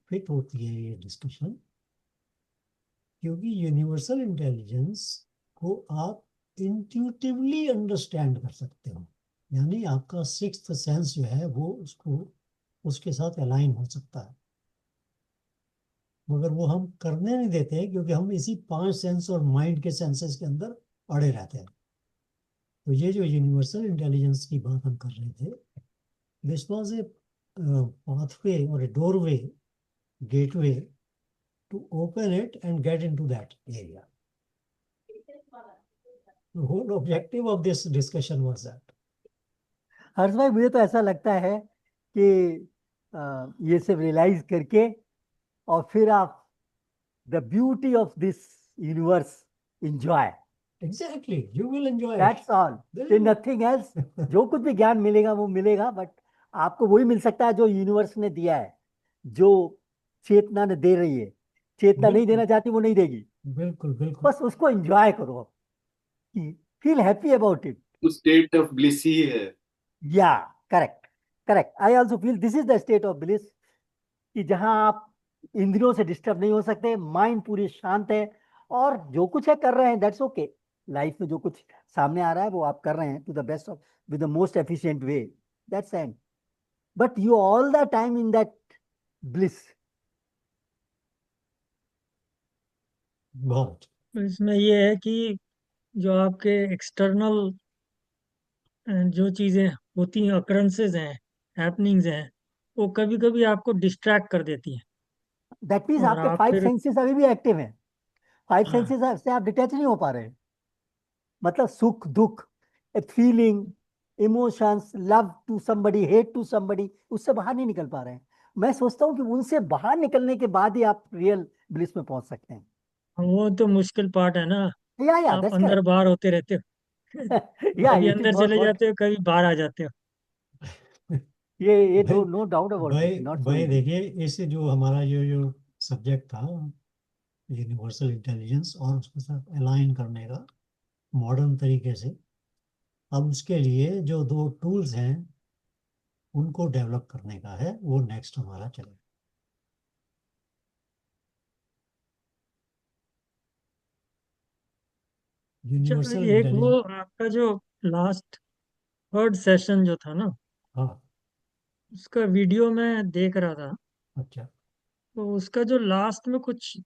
फिट होती है ये डिस्कशन। क्योंकि यूनिवर्सल इंटेलिजेंस को आप इंट्यूटिवली अंडरस्टैंड कर सकते हो, यानी आपका सिक्स्थ सेंस जो है वो उसको उसके साथ अलाइन हो सकता है। मगर वो हम करने नहीं देते हैं, क्योंकि हम इसी 5 सेंस और माइंड के सेंसेस के अंदर अड़े रहते हैं। तो ये जो यूनिवर्सल इंटेलिजेंस की बात हम कर रहे थे, दिस वॉज ए पाथवे और a doorway, gateway to open it and get into that area. The whole objective of this discussion was that. Harsh भाई, मुझे तो ऐसा लगता है कि ये सब रियलाइज करके और फिर आप the beauty of this universe enjoy, Exactly, you will enjoy it. That's all, There फिर is no. Nothing else. जो कुछ भी ज्ञान मिलेगा वो मिलेगा, बट आपको वही मिल सकता है जो यूनिवर्स ने दिया है, जो चेतना ने दे रही है। चेतना नहीं बिल्कुल देना चाहती, वो नहीं देगी। बिल्कुल बिल्कुल। बस उसको एंजॉय करो, फील हैप्पी अबाउट इट। तो स्टेट ऑफ ब्लिस ही है। या correct, correct, I also feel this is the state of bliss, कि जहां आप इंद्रियों से डिस्टर्ब नहीं हो सकते, माइंड पूरी शांत है, और जो कुछ है कर रहे हैं, दैट्स ओके। लाइफ में जो कुछ सामने आ रहा है वो आप कर रहे हैं to the best of, with the most efficient way, that's end. But you all the time in that bliss. बहुत। तो इसमें ये है कि जो आपके एक्सटर्नल जो चीज़ें होती हैं, अकरेंसेज हैं, हैपनिंग्स हैं, वो कभी कभी आपको डिस्ट्रैक्ट कर देती हैं। दैट मीन्स और आपके आप फाइव फिर, सेंसेस अभी भी एक्टिव हैं। फाइव हाँ, सेंसेस से आप डिटैच नहीं हो पा रहे हैं। मतलब सुख दुख, feeling, emotions, love to somebody, hate to somebody, उससे बाहर नहीं निकल पा रहे हैं। मैं सोचता हूँ कि उनसे बाहर निकलने के बाद ही आप रियल ब्लिस में पहुंच सकते हैं। वो तो मुश्किल पार्ट है ना। या आप दैट्स अंदर करेक्ट। बाहर होते रहते हो। या कभी इट इज अंदर बहुत चले बहुत, जाते हो, कभी बाहर आ जाते हो। ये भाई, नो डाउट अबाउट भाई इट, नॉट सो भाई इजी। देखिए, इस जो हमारा जो सब्जेक्ट था, यूनिवर्सल इंटेलिजेंस और उसके साथ अलाइन करने का मॉडर्न तरीके से, अब उसके लिए जो 2 टूल्स हैं उनको डेवलप करने का है, वो नेक्स्ट हमारा चलेगा। चलो, यूनिवर्सल एक वो इंटेलिजेंस। आपका जो लास्ट थर्ड सेशन जो था ना, हाँ। उसका वीडियो मैं देख रहा था। अच्छा। तो उसका जो लास्ट में कुछ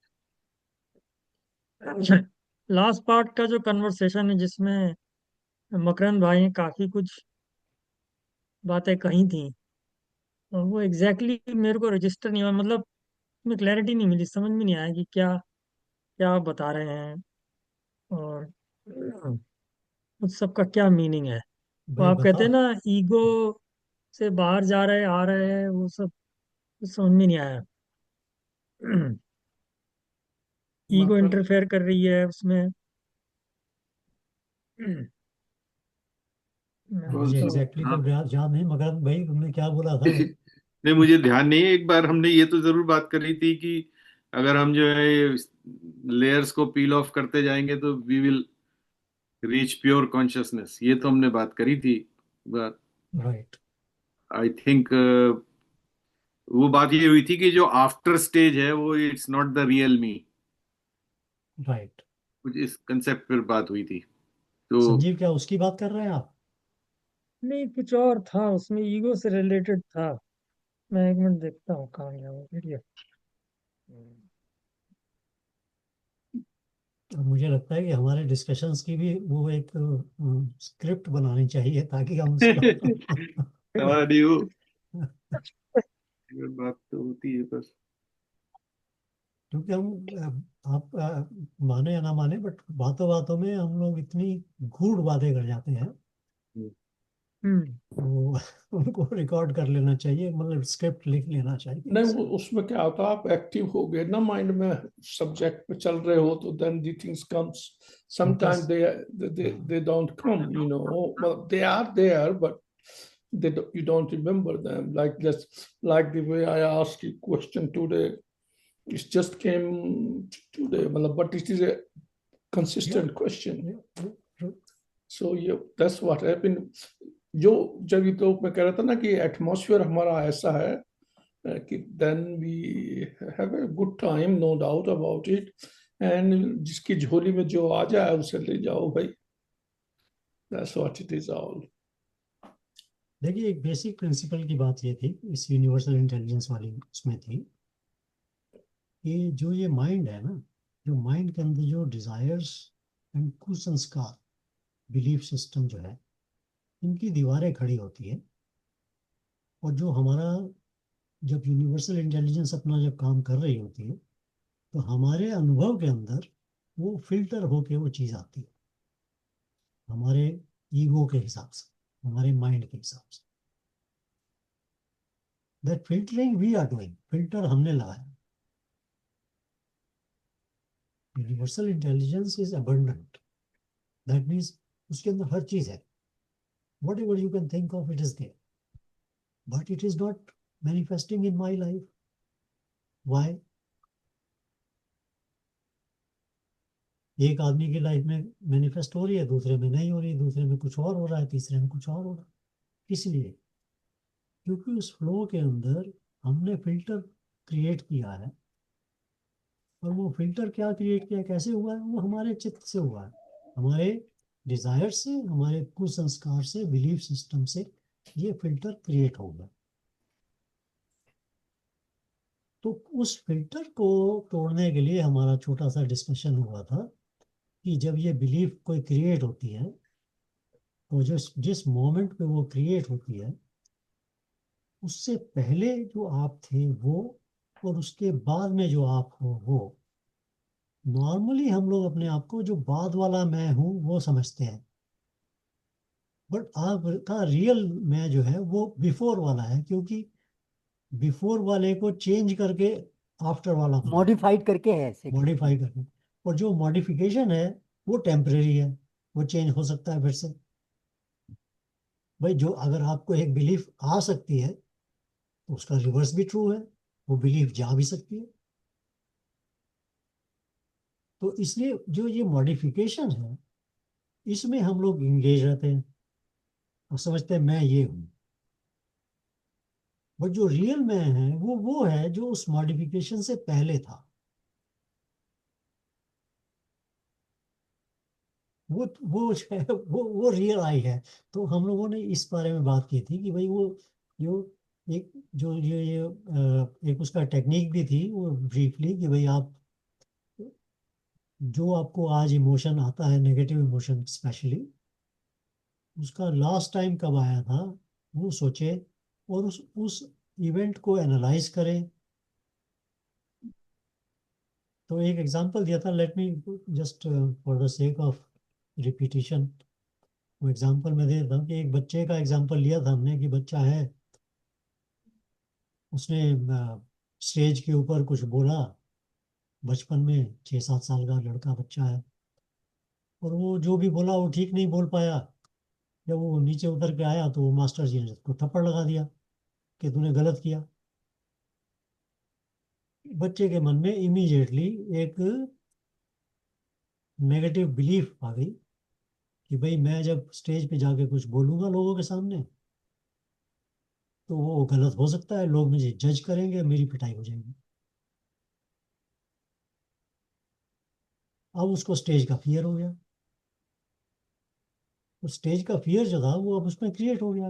लास्ट पार्ट का जो कन्वर्सेशन है, जिसमें मकरंद भाई ने काफी कुछ बातें कही थी, और वो एग्जैक्टली exactly मेरे को रजिस्टर नहीं हुआ, मतलब में क्लैरिटी नहीं मिली, समझ में नहीं आया कि क्या क्या आप बता रहे हैं और उस सब का क्या मीनिंग है। तो भाई आप बता। कहते हैं ना ईगो से बाहर जा रहे आ रहे हैं, वो सब समझ में नहीं आया। ईगो मतलब इंटरफेयर कर रही है उसमें। मुझे तो एग्जैक्टली हाँ। तो याद नहीं, मगर भाई तुमने क्या बोला था भाई? नहीं, मुझे ध्यान नहीं है। एक बार हमने ये तो जरूर बात करी थी कि अगर हम जो है लेयर्स को पील ऑफ करते जाएंगे तो we will reach pure consciousness, ये तो हमने बात करी थी। But right. आई थिंक वो बात ये हुई थी कि जो आफ्टर स्टेज है वो it's not the real me. Right. कुछ इस कंसेप्ट पर बात हुई थी। तो संजीव, क्या उसकी बात कर रहे हैं आप? नहीं, कुछ और था उसमें, ईगो से रिलेटेड था। मैं एक मिनट देखता हूँ कहाँ गया वो वीडियो। अब मुझे लगता है कि हमारे डिस्कशंस की भी वो एक स्क्रिप्ट बनानी चाहिए ताकि हम उसको हमारी वो बात तो होती है बस। क्योंकि हम आप माने या ना माने, बट बातों बातों में हम लोग इतनी गूढ़ बातें कर जाते हैं। हम्म। तो उनको रिकॉर्ड कर लेना चाहिए, मतलब स्क्रिप्ट लिख लेना चाहिए नहीं, इसका। उसमें क्या होता है, आप एक्टिव हो गए ना माइंड में, सब्जेक्ट पे चल रहे हो, तो then the things comes. Sometime focus. they don't come, well, they are there, but you don't remember them, like just like the way I asked you question today. It just came today, but it is a consistent question. So yeah, that's what happened. जो जब ये तो मैं कह रहा था ना कि एटमॉस्फेयर हमारा ऐसा है कि then we have a good time, no doubt about it, and जिसकी झोली में जो आ जाए उसे ले जाओ भाई। That's what it is all. देखिए, एक बेसिक प्रिंसिपल की बात ये थी, इस यूनिवर्सल इंटेलिजेंस वाली उसमें थी कि जो ये माइंड है ना, जो माइंड के अंदर जो डिजायर्स एंड कुसंस्कार, बिलीफ सिस्टम जो है, इनकी दीवारें खड़ी होती है। और जो हमारा, जब यूनिवर्सल इंटेलिजेंस अपना जब काम कर रही होती है, तो हमारे अनुभव के अंदर वो फिल्टर होके वो चीज़ आती है, हमारे ईगो के हिसाब से, हमारे माइंड के हिसाब से। That filtering we are doing, filter हमने लगाया। Universal intelligence is abundant, that means उसके अंदर हर चीज़ है। Whatever you can think of, it is there, but it is not manifesting in my life. Why? एक आदमी की लाइफ में मैनिफेस्ट हो रही है, दूसरे में नहीं हो रही, दूसरे में कुछ और हो रहा है, तीसरे में कुछ और हो रहा है। इसलिए क्योंकि उस फ्लो के अंदर हमने फिल्टर क्रिएट किया है। और वो फिल्टर क्या क्रिएट किया, कैसे हुआ है? वो हमारे चित्त से हुआ है, हमारे डिजायर से, हमारे कुसंस्कार से, बिलीफ सिस्टम से ये फिल्टर क्रिएट हो गया। तो उस फिल्टर को तोड़ने के लिए हमारा छोटा सा डिस्कशन हुआ था कि जब ये बिलीफ कोई क्रिएट होती है, तो जिस मोमेंट पे वो क्रिएट होती है, उससे पहले जो आप थे वो, और उसके बाद में जो आप हो वो। नॉर्मली हम लोग अपने आप को जो बाद वाला मैं हूँ वो समझते हैं, बट आपका रियल मैं जो है वो बिफोर वाला है, क्योंकि बिफोर वाले को चेंज करके आफ्टर वाला बना, मॉडिफाइड करके है ऐसे किया। मॉडिफाई करके। और जो मॉडिफिकेशन है वो टेम्परेरी है, वो चेंज हो सकता है फिर से। भाई, जो अगर आपको एक बिलीफ आ सकती है तो उसका रिवर्स भी ट्रू है, वो बिलीफ जा भी सकती है। तो इसलिए जो ये मॉडिफिकेशन है, इसमें हम लोग इंगेज रहते हैं और समझते हैं मैं ये हूँ। बट जो रियल मैं है वो है जो उस मॉडिफिकेशन से पहले था। वो जो है वो रियल आई है। तो हम लोगों ने इस बारे में बात की थी कि भाई वो जो एक जो ये एक उसका टेक्निक भी थी वो ब्रीफली, कि भाई आप जो आपको आज इमोशन आता है, नेगेटिव इमोशन स्पेशली, उसका लास्ट टाइम कब आया था वो सोचे, और उस इवेंट को एनालाइज करें। तो एक एग्जांपल दिया था, let me just for the sake of repetition वो एग्जांपल मैं दे देता हूँ कि एक बच्चे का एग्जांपल लिया था हमने कि बच्चा है, उसने स्टेज के ऊपर कुछ बोला बचपन में, 6-7 साल का लड़का बच्चा है, और वो जो भी बोला वो ठीक नहीं बोल पाया। जब वो नीचे उतर के आया तो वो मास्टर जी ने उसको थप्पड़ लगा दिया कि तूने गलत किया। बच्चे के मन में इमीडिएटली एक नेगेटिव बिलीफ आ गई कि भाई मैं जब स्टेज पे जाके कुछ बोलूंगा लोगों के सामने तो वो गलत हो सकता है, लोग मुझे जज करेंगे, मेरी पिटाई हो जाएगी। अब उसको स्टेज का फियर हो गया। तो स्टेज का फियर जो था वो अब उसमें क्रिएट हो गया।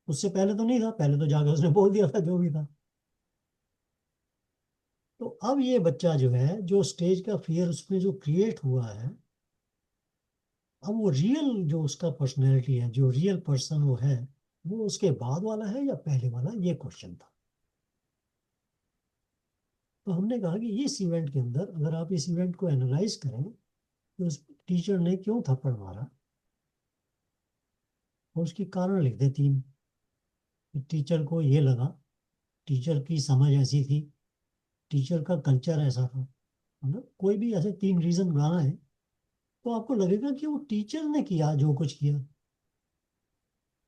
उससे पहले तो नहीं था, पहले तो जाके उसने बोल दिया था जो भी था। तो अब ये बच्चा जो है, जो स्टेज का फियर उसमें जो क्रिएट हुआ है, अब वो रियल जो उसका पर्सनैलिटी है, जो रियल पर्सन वो है, वो उसके बाद वाला है या पहले वाला, ये क्वेश्चन था। तो हमने कहा कि इस इवेंट के अंदर अगर आप इस इवेंट को एनालाइज करें कि उस टीचर ने क्यों थप्पड़ मारा, और उसकी कारण लिख दे 3। टीचर को ये लगा, टीचर की समझ ऐसी थी, टीचर का कल्चर ऐसा था, मतलब कोई भी ऐसे 3 रीजन बनाना है तो आपको लगेगा कि वो टीचर ने किया जो कुछ किया।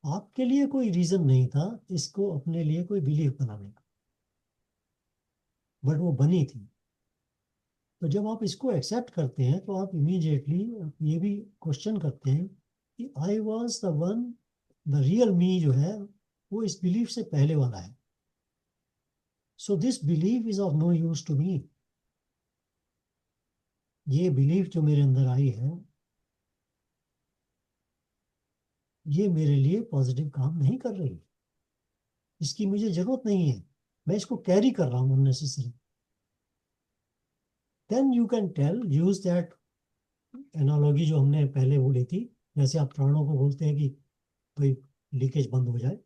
आपके लिए कोई रीजन नहीं था इसको अपने लिए कोई बिलीफ बनाने का, बट वो बनी थी। तो जब आप इसको एक्सेप्ट करते हैं तो आप इमीडिएटली ये भी क्वेश्चन करते हैं कि I was the one, the real me जो है वो इस बिलीफ से पहले वाला है। So this belief is of no use to me. ये बिलीफ जो मेरे अंदर आई है ये मेरे लिए पॉजिटिव काम नहीं कर रही, इसकी मुझे जरूरत नहीं है, मैं इसको कैरी कर रहा हूँ unnecessary. Then you can tell, use that analogy जो हमने पहले बोली थी, जैसे आप प्राणों को बोलते हैं कि भाई लीकेज बंद हो जाए,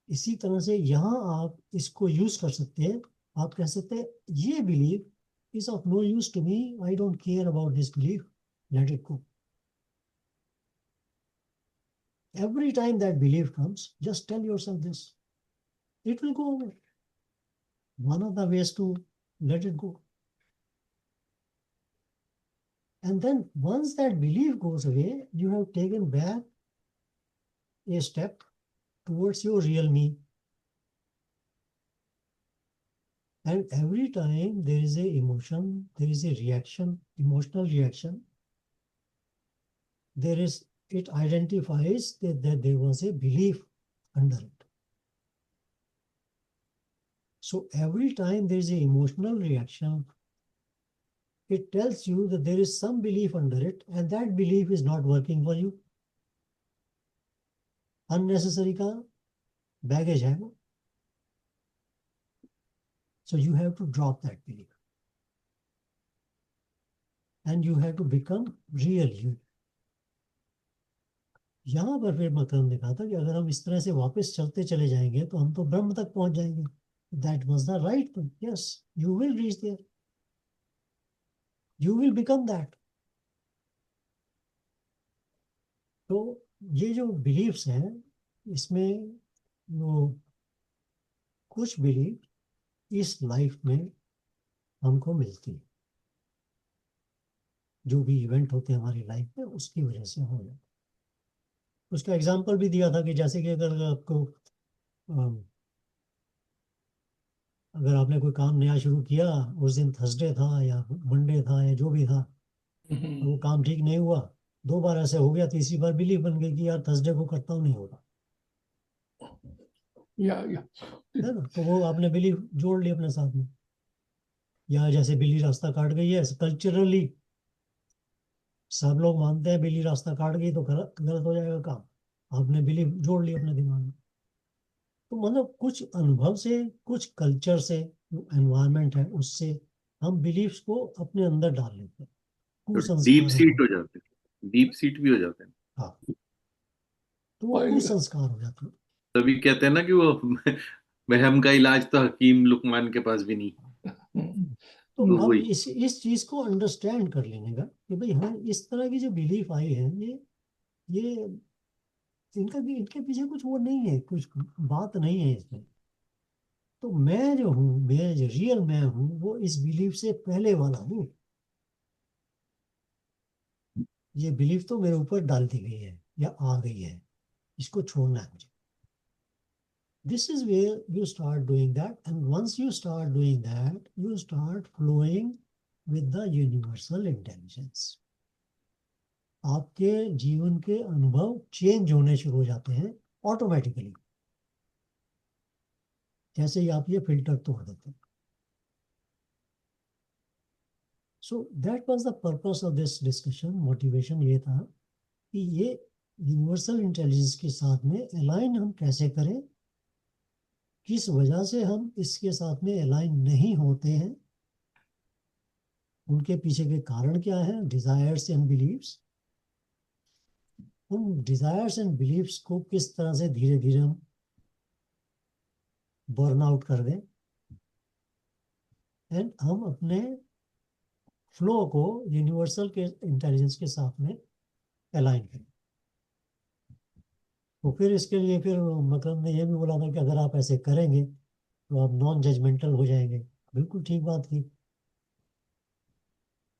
इसी तरह से यहाँ आप इसको यूज कर सकते हैं। आप कह सकते हैं ये belief is of no use to me, I don't care about this belief, let it go. Every time that belief comes, just tell yourself this, it will go away. One of the ways to let it go. And then once that belief goes away, you have taken back a step towards your real me. And every time there is a emotion, there is a reaction, emotional reaction, it identifies that there was a belief under it. So every time there is an emotional reaction, it tells you that there is some belief under it and that belief is not working for you. Unnecessary का baggage है वो. So you have to drop that belief. And you have to become real you. यहाँ पर फिर मकरंद ने कहा था कि अगर हम इस तरह से वापस चलते चले जाएंगे तो हम तो ब्रह्म तक पहुंच जाएंगे. That was the right thing. Yes, you will reach there. You will become that. तो ये जो बिलीफ्स हैं, इसमें वो कुछ बिलीफ इस लाइफ में हमको मिलती है, जो भी इवेंट होते हैं हमारी लाइफ में उसकी वजह से हो जाता है. उसका एग्जांपल भी दिया था कि जैसे कि अगर आपको अगर आपने कोई काम नया शुरू किया, उस दिन थर्सडे था या मंडे था या जो भी था, और वो काम ठीक नहीं हुआ, 2 बार ऐसे हो गया, तीसरी बार बिलीफ बन गई कि यार थर्सडे को करता हूँ, नहीं होगा, है ना. तो वो आपने बिलीफ जोड़ ली अपने साथ में. या जैसे बिल्ली रास्ता काट गई है, कल्चरली सब लोग मानते हैं बिल्ली रास्ता काट गई तो गलत गलत हो जाएगा काम, आपने बिलीफ जोड़ ली अपने दिमाग में. तो मतलब कुछ अनुभव से, कुछ कल्चर से, जो एनवायरनमेंट है उससे हम बिलीफ्स को अपने अंदर डाल लेते हैं. तो डीप कुसंस्कार सीट होता हो जाते हैं, डीप सीट भी हो जाते हैं. है. हाँ, तो वो कुसंस्कार हो जाते हैं. तभी कहते हैं ना कि वो वहम का इलाज तो हकीम लुकमान के पास भी नहीं। तो तो अब वही इस चीज को अंडरस्टैंड कर लेने का कि भाई हाँ इस तरह की जो बिलीफ आई है ये इनके पीछे कुछ वो नहीं है, कुछ बात नहीं है इसमें। तो मैं जो हूँ, मैं जो रियल मैं हूँ, वो इस बिलीफ से पहले वाला हूँ। ये बिलीफ तो मेरे ऊपर डाल दी गई है या आ गई है, इसको छोड़ना है मुझे। This is where you start doing that, and once you start doing that, you start flowing with the universal intelligence. आपके जीवन के अनुभव चेंज होने शुरू हो जाते हैं ऑटोमेटिकली, जैसे ही आप ये फिल्टर तोड़ देते हैं। So that was the purpose of this discussion. Motivation ये था कि ये यूनिवर्सल इंटेलिजेंस के साथ में अलाइन हम कैसे करें, किस वजह से हम इसके साथ में अलाइन नहीं होते हैं, उनके पीछे के कारण क्या है, डिजायर्स एंड बिलीव्स। उन डिजायर्स एंड बिलीव्स को किस तरह से धीरे धीरे हम बर्न आउट कर दें, एंड हम अपने फ्लो को यूनिवर्सल के इंटेलिजेंस के साथ में अलाइन करें। तो फिर इसके लिए फिर मतलब ने यह भी बोला था कि अगर आप ऐसे करेंगे तो आप नॉन जजमेंटल हो जाएंगे। बिल्कुल ठीक बात की,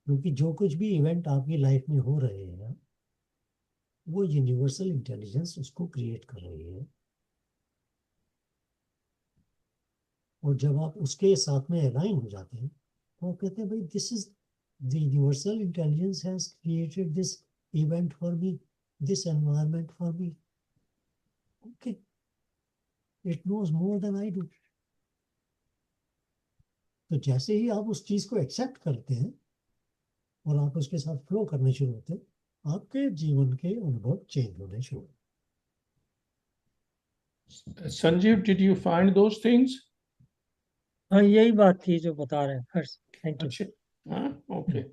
क्योंकि जो कुछ भी इवेंट आपकी लाइफ में हो रहे हैं वो यूनिवर्सल इंटेलिजेंस उसको क्रिएट कर रही है। और जब आप उसके साथ में अलाइन हो जाते हैं तो आप कहते हैं भाई this is the universal intelligence has created this event for me, this environment for me. Okay, it knows more than I do. तो जैसे ही आप उस चीज को एक्सेप्ट करते हैं और आप उसके साथ फ्लो करने शुरू होते हैं, आपके जीवन के अनुभव चेंज होने शुरू होते Sanjeev, did you find those things? हाँ, यही बात थी जो बता रहे हैं हर्ष। Thank you. अच्छा, हाँ, okay.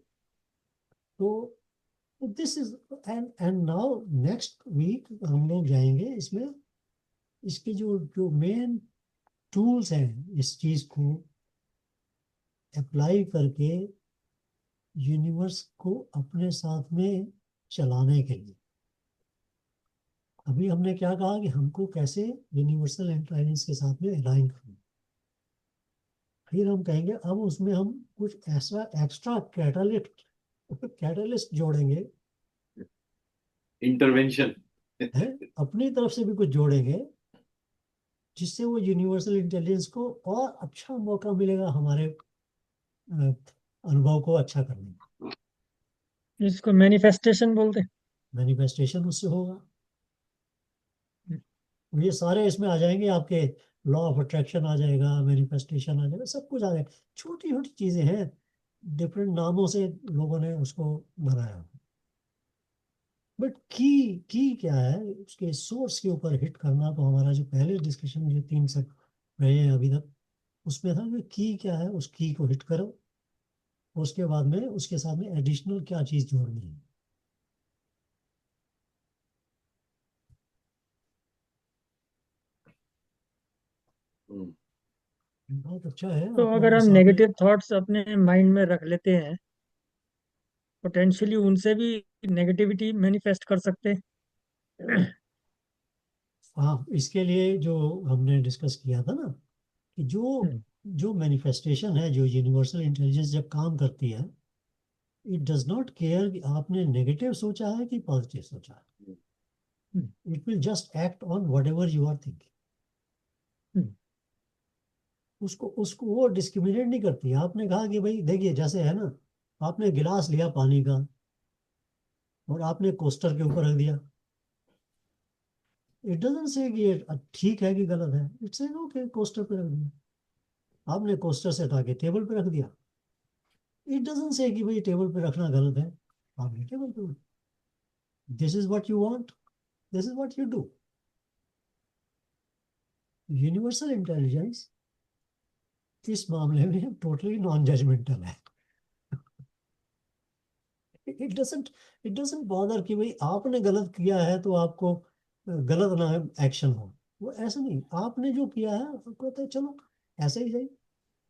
तो this is and now next week हम लोग जाएंगे इसमें, इसके जो जो मेन टूल्स हैं इस चीज को अप्लाई करके यूनिवर्स को अपने साथ में चलाने के लिए। अभी हमने क्या कहा कि हमको कैसे यूनिवर्सल इंटेलिजेंस के साथ में अलाइन करना। फिर हम कहेंगे अब उसमें हम कुछ ऐसा एक्स्ट्रा कैटलिस्ट जोड़ेंगे, इंटरवेंशन। है अपनी तरफ से भी कुछ जोड़ेंगे, जिससे वो यूनिवर्सल इंटेलिजेंस को और अच्छा मौका मिलेगा हमारे अनुभव को अच्छा करने का। इसको मैनिफेस्टेशन बोलते हैं। मैनिफेस्टेशन उससे होगा। ये सारे इसमें आ जाएंगे आपके, लॉ ऑफ अट्रैक्शन आ जाएगा, मैनिफेस्टेशन आ जाएगा, सब कुछ आ जाएगा। छोटी छोटी चीजें हैं, डिफरेंट नामों से लोगों ने उसको बनाया। बट की क्या है, उसके सोर्स के ऊपर हिट करना। तो हमारा जो पहले डिस्कशन जो 3 से रहे हैं अभी तक, उसमें था कि क्या है, उस की को हिट करो, उसके बाद में उसके साथ में एडिशनल क्या चीज जोड़नी है। बहुत अच्छा है तो आप लोगों अगर के हम साथ में। नेगेटिव थॉट्स अपने माइंड में रख लेते हैं, पोटेंशियली उनसे भी नेगेटिविटी मैनिफेस्ट कर सकते हैं। हाँ, इसके लिए जो हमने डिस्कस किया था ना कि जो हम्म, जो मैनिफेस्टेशन है, जो यूनिवर्सल इंटेलिजेंस जब काम करती है, इट डज नॉट केयर कि आपने नेगेटिव सोचा है कि पॉजिटिव सोचा है। Hmm, it will just act on whatever you are thinking. Hmm, उसको उसको वो डिस्क्रिमिनेट नहीं करती। आपने कहा कि भाई देखिए जैसे है ना, आपने गिलास लिया पानी का और आपने कोस्टर के ऊपर रख दिया, इट डजंट से कि ये ठीक है कि गलत है, इट्स से ओके कोस्टर पे रख दिया। आपने कोस्टर से हटा के टेबल पे रख दिया, इट डजंट से कि भाई टेबल पे रखना गलत है, आपने टेबल पे। This is what you want, this is what you do. Universal intelligence इस मामले में टोटली नॉन जजमेंटल है। It doesn't it doesn't bother कि भाई आपने गलत किया है तो आपको गलत ना एक्शन हो। वो ऐसा नहीं, आपने जो किया है वो कहते हैं चलो ऐसा ही सही,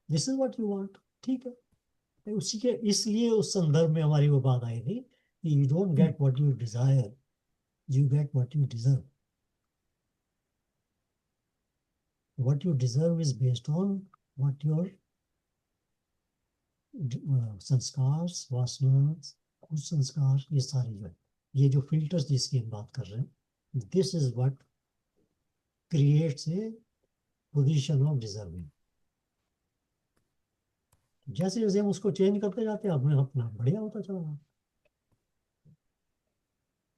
this is what you want, ठीक है। उसी के इसलिए उस संदर्भ में हमारी वो बात आई थी कि you don't get what you desire, you get what you deserve. What you deserve is based on what your संस्कार, वासनाएं, कुसंस्कार, ये सारी जो है, ये जो फिल्टर्स जिसकी हम बात कर रहे हैं, this is what creates a position of deserving. जैसे जैसे हम उसको चेंज करते जाते हैं अपने अपना बढ़िया होता चला रहा।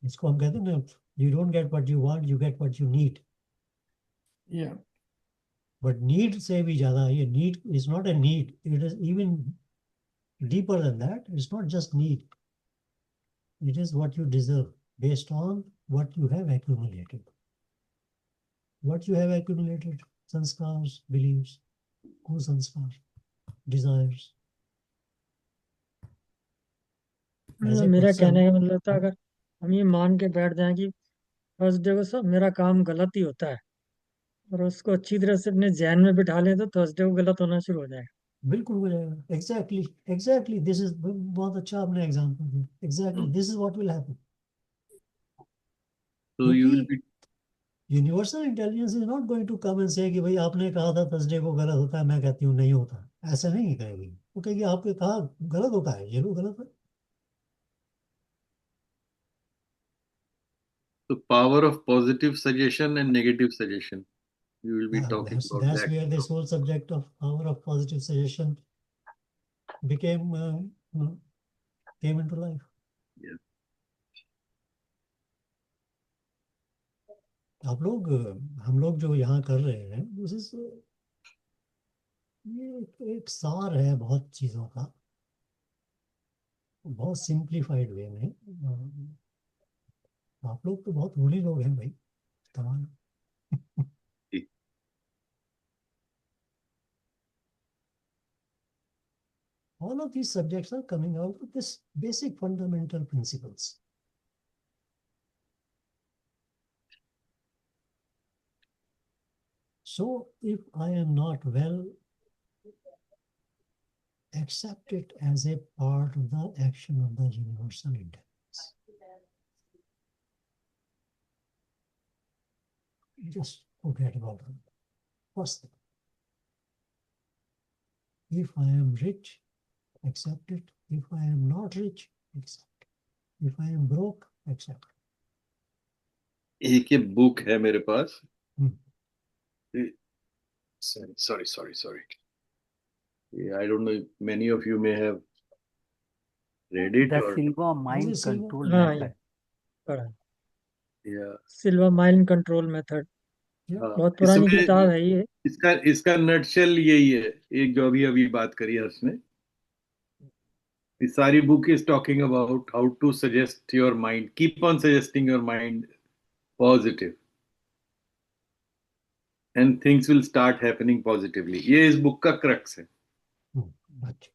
इसको हम कहते हैं ना, you don't get what you want, you get what you need. Yeah. But need से भी ज्यादा, ये need is not a need, it is even deeper than that. It's not just need, it is what you deserve based on what you have accumulated. What you have accumulated, sanskars, beliefs, kusanskar, desires. As a मेरा person, कहने का मतलब था, अगर हम ये मान के बैठ जाएं कि थर्सडे को सब मेरा काम गलत ही होता है, और उसको अच्छी तरह से अपने जहन में बिठा लें, तो थर्सडे को गलत होना शुरू हो जाएगा। बिल्कुल हो जाएगा। एग्जैक्टली एग्जैक्टली, दिस इज, बहुत अच्छा आपने एग्जांपल दिया। Exactly this is what will happen. So you will क्योंकि be universal intelligence is not going to come and say कि भाई आपने कहा था थर्सडे को गलत होता है, मैं कहती हूँ नहीं होता, ऐसा नहीं कहेगी। वो कहेगी आपने कहा गलत होता है, ये लो गलत है। the power of positive suggestion and negative suggestion. We will be talking about That's that. where this whole subject of power of positive suggestion became came into life. Yeah. आप लोग, हम लोग जो यहाँ कर रहे हैं, this is, ये एक सार है बहुत चीज़ों का, बहुत सिंप्लीफाइड वे में। आप लोग तो बहुत रूढ़ी लोग हैं भाई, तमाम। All of these subjects are coming out with this basic fundamental principles. So if I am not well, accept it as a part of the action of the universal intelligence. Just forget about it. First thing. If I am rich, accept it. If I am not rich, accept it. If I am broke, accept it. एक ये book है मेरे पास। Hmm. Sorry. I don't know if many of you may have read it The or Silva Mind Is it Silva? Control हाँ, Method. ये पढ़ा, yeah. सिल्वा mind control method. Yeah. हाँ, बहुत पुरानी किताब है ये। इसका नटशेल यही है, एक जो अभी बात करी हर्ष ने। This सारी book is talking about how to suggest your mind, keep on suggesting your mind positive, and things will start happening positively. ये इस बुक का क्रक्स है। अच्छा।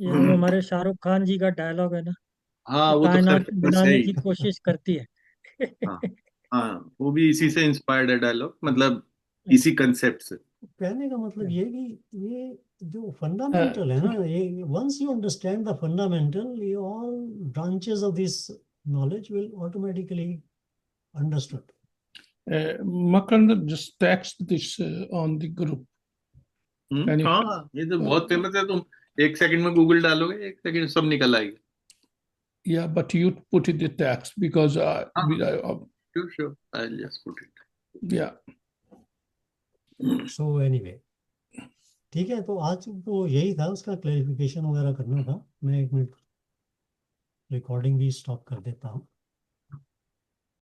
ये वो हमारे शाहरुख खान जी का डायलॉग है ना, हाँ, कि वो तो कायनात खैर को बस है बनाने ही। की कोशिश करती है। हाँ हाँ, वो भी इसी से इंस्पायर्ड है डायलॉग, मतलब इसी कंसेप्ट से। कहने का मतलब ये कि ये जो फंडामेंटल है ना, ये once you understand the fundamental, ये all branches of this knowledge will automatically understood. Makanda, just text this on the group. Can you? हाँ, ये तो बहुत फेमस है, तुम एक सेकंड में गूगल डालोगे, एक सेकंड सब निकल आएगा। Yeah, but you put it the text because Sure, I'll just put it. yeah. So anyway, ठीक है। तो आज तो यही था, उसका क्लैरिफिकेशन वगैरह करना था। मैं 1 मिनट रिकॉर्डिंग भी स्टॉप कर देता हूँ।